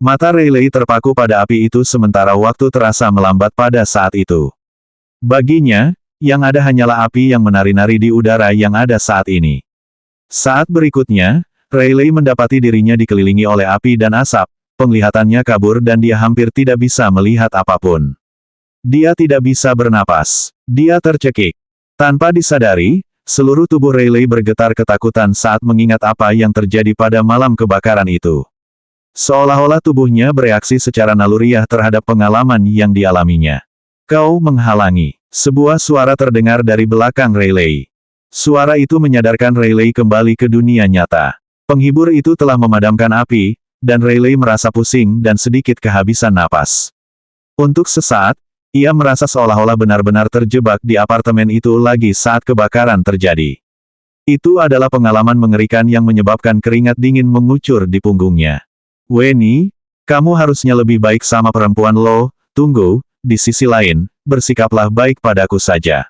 Mata Rayleigh terpaku pada api itu sementara waktu terasa melambat pada saat itu. Baginya, yang ada hanyalah api yang menari-nari di udara yang ada saat ini. Saat berikutnya, Rayleigh mendapati dirinya dikelilingi oleh api dan asap, penglihatannya kabur dan dia hampir tidak bisa melihat apapun. Dia tidak bisa bernapas. Dia tercekik. Tanpa disadari, seluruh tubuh Rayleigh bergetar ketakutan saat mengingat apa yang terjadi pada malam kebakaran itu. Seolah-olah tubuhnya bereaksi secara naluriah terhadap pengalaman yang dialaminya. Kau menghalangi. Sebuah suara terdengar dari belakang Rayleigh. Suara itu menyadarkan Rayleigh kembali ke dunia nyata. Penghibur itu telah memadamkan api, dan Rayleigh merasa pusing dan sedikit kehabisan napas. Untuk sesaat, ia merasa seolah-olah benar-benar terjebak di apartemen itu lagi saat kebakaran terjadi. Itu adalah pengalaman mengerikan yang menyebabkan keringat dingin mengucur di punggungnya. Wenny, kamu harusnya lebih baik sama perempuan lo. Tunggu, di sisi lain, bersikaplah baik padaku saja.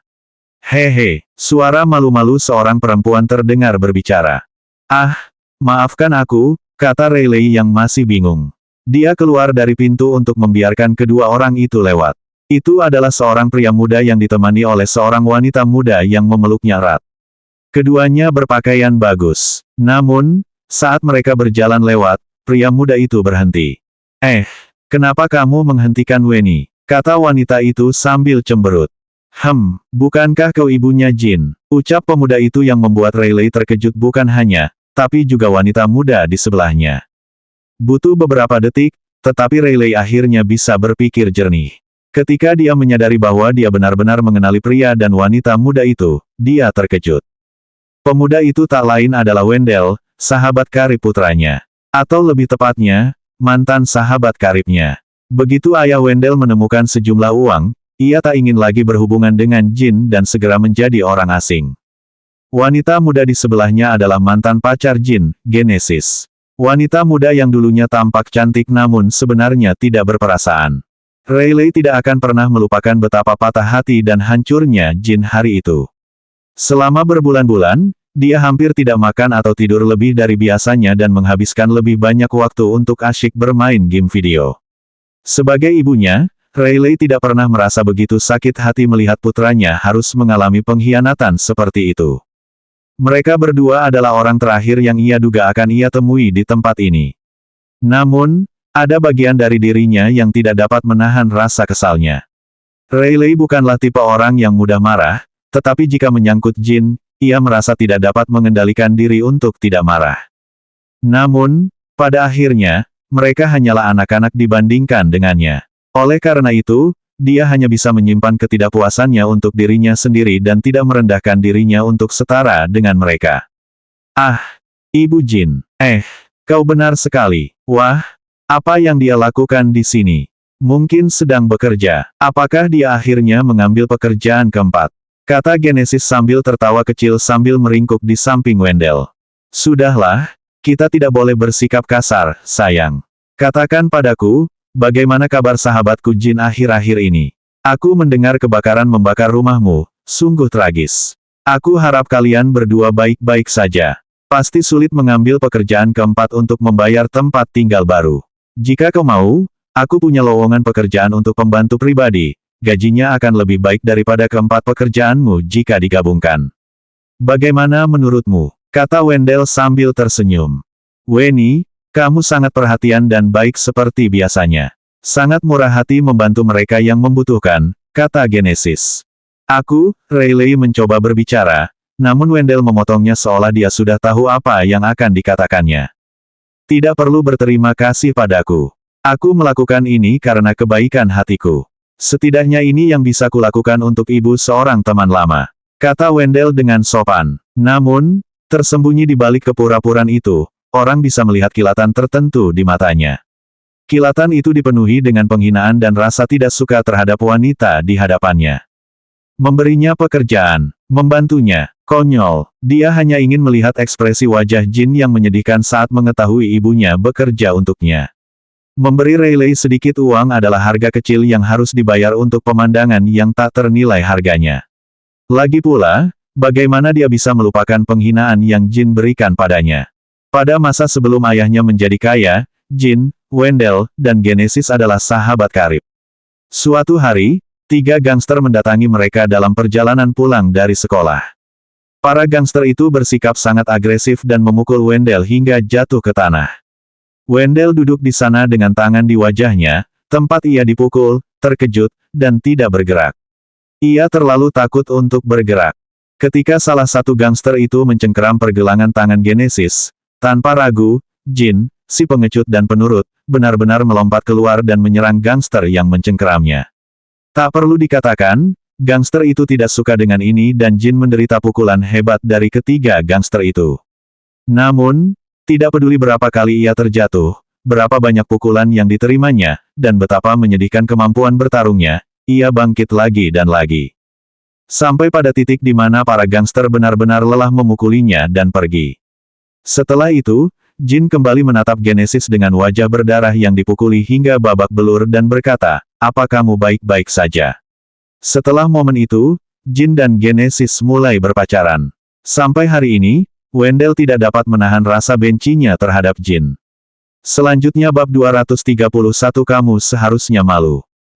Hehe, suara malu-malu seorang perempuan terdengar berbicara. Ah, maafkan aku, kata Rayleigh yang masih bingung. Dia keluar dari pintu untuk membiarkan kedua orang itu lewat. Itu adalah seorang pria muda yang ditemani oleh seorang wanita muda yang memeluknya erat. Keduanya berpakaian bagus. Namun, saat mereka berjalan lewat, pria muda itu berhenti. Kenapa kamu menghentikan Weni? Kata wanita itu sambil cemberut. Bukankah kau ibunya Jin? Ucap pemuda itu yang membuat Rayleigh terkejut bukan hanya, tapi juga wanita muda di sebelahnya. Butuh beberapa detik, tetapi Rayleigh akhirnya bisa berpikir jernih. Ketika dia menyadari bahwa dia benar-benar mengenali pria dan wanita muda itu, dia terkejut. Pemuda itu tak lain adalah Wendell, sahabat karib putranya. Atau lebih tepatnya, mantan sahabat karibnya. Begitu ayah Wendell menemukan sejumlah uang, ia tak ingin lagi berhubungan dengan Jin dan segera menjadi orang asing. Wanita muda di sebelahnya adalah mantan pacar Jin, Genesis. Wanita muda yang dulunya tampak cantik namun sebenarnya tidak berperasaan. Rayleigh tidak akan pernah melupakan betapa patah hati dan hancurnya Jin hari itu. Selama berbulan-bulan, dia hampir tidak makan atau tidur lebih dari biasanya dan menghabiskan lebih banyak waktu untuk asyik bermain game video. Sebagai ibunya, Rayleigh tidak pernah merasa begitu sakit hati melihat putranya harus mengalami pengkhianatan seperti itu. Mereka berdua adalah orang terakhir yang ia duga akan ia temui di tempat ini. Namun, ada bagian dari dirinya yang tidak dapat menahan rasa kesalnya. Rayleigh bukanlah tipe orang yang mudah marah, tetapi jika menyangkut Jin, ia merasa tidak dapat mengendalikan diri untuk tidak marah. Namun, pada akhirnya, mereka hanyalah anak-anak dibandingkan dengannya. Oleh karena itu, dia hanya bisa menyimpan ketidakpuasannya untuk dirinya sendiri dan tidak merendahkan dirinya untuk setara dengan mereka. Ibu Jin. Kau benar sekali. Wah, apa yang dia lakukan di sini? Mungkin sedang bekerja. Apakah dia akhirnya mengambil pekerjaan keempat? Kata Genesis sambil tertawa kecil sambil meringkuk di samping Wendell. Sudahlah, kita tidak boleh bersikap kasar, sayang. Katakan padaku, bagaimana kabar sahabatku Jin akhir-akhir ini? Aku mendengar kebakaran membakar rumahmu, sungguh tragis. Aku harap kalian berdua baik-baik saja. Pasti sulit mengambil pekerjaan keempat untuk membayar tempat tinggal baru. Jika kau mau, aku punya lowongan pekerjaan untuk pembantu pribadi. Gajinya akan lebih baik daripada keempat pekerjaanmu jika digabungkan. Bagaimana menurutmu? Kata Wendell sambil tersenyum. Weni, kamu sangat perhatian dan baik seperti biasanya. Sangat murah hati membantu mereka yang membutuhkan, kata Genesis. Rayleigh mencoba berbicara, namun Wendell memotongnya seolah dia sudah tahu apa yang akan dikatakannya. Tidak perlu berterima kasih padaku. Aku melakukan ini karena kebaikan hatiku. Setidaknya ini yang bisa kulakukan untuk ibu seorang teman lama. Kata Wendell dengan sopan. Namun, tersembunyi di balik kepura-puraan itu, orang bisa melihat kilatan tertentu di matanya. Kilatan itu dipenuhi dengan penghinaan dan rasa tidak suka terhadap wanita di hadapannya. Memberinya pekerjaan, membantunya, konyol. Dia hanya ingin melihat ekspresi wajah Jin yang menyedihkan saat mengetahui ibunya bekerja untuknya. Memberi Rayleigh sedikit uang adalah harga kecil yang harus dibayar untuk pemandangan yang tak ternilai harganya. Lagi pula, bagaimana dia bisa melupakan penghinaan yang Jin berikan padanya? Pada masa sebelum ayahnya menjadi kaya, Jin, Wendell, dan Genesis adalah sahabat karib. Suatu hari, 3 gangster mendatangi mereka dalam perjalanan pulang dari sekolah. Para gangster itu bersikap sangat agresif dan memukul Wendell hingga jatuh ke tanah. Wendell duduk di sana dengan tangan di wajahnya, tempat ia dipukul, terkejut, dan tidak bergerak. Ia terlalu takut untuk bergerak. Ketika salah satu gangster itu mencengkeram pergelangan tangan Genesis, tanpa ragu, Jin, si pengecut dan penurut, benar-benar melompat keluar dan menyerang gangster yang mencengkeramnya. Tak perlu dikatakan, gangster itu tidak suka dengan ini dan Jin menderita pukulan hebat dari ketiga gangster itu. Namun, tidak peduli berapa kali ia terjatuh, berapa banyak pukulan yang diterimanya, dan betapa menyedihkan kemampuan bertarungnya, ia bangkit lagi dan lagi. Sampai pada titik di mana para gangster benar-benar lelah memukulinya dan pergi. Setelah itu, Jin kembali menatap Genesis dengan wajah berdarah yang dipukuli hingga babak belur dan berkata, "Apa kamu baik-baik saja?" Setelah momen itu, Jin dan Genesis mulai berpacaran. Sampai hari ini, Wendell tidak dapat menahan rasa bencinya terhadap Jin. Selanjutnya bab 231 kamu seharusnya malu.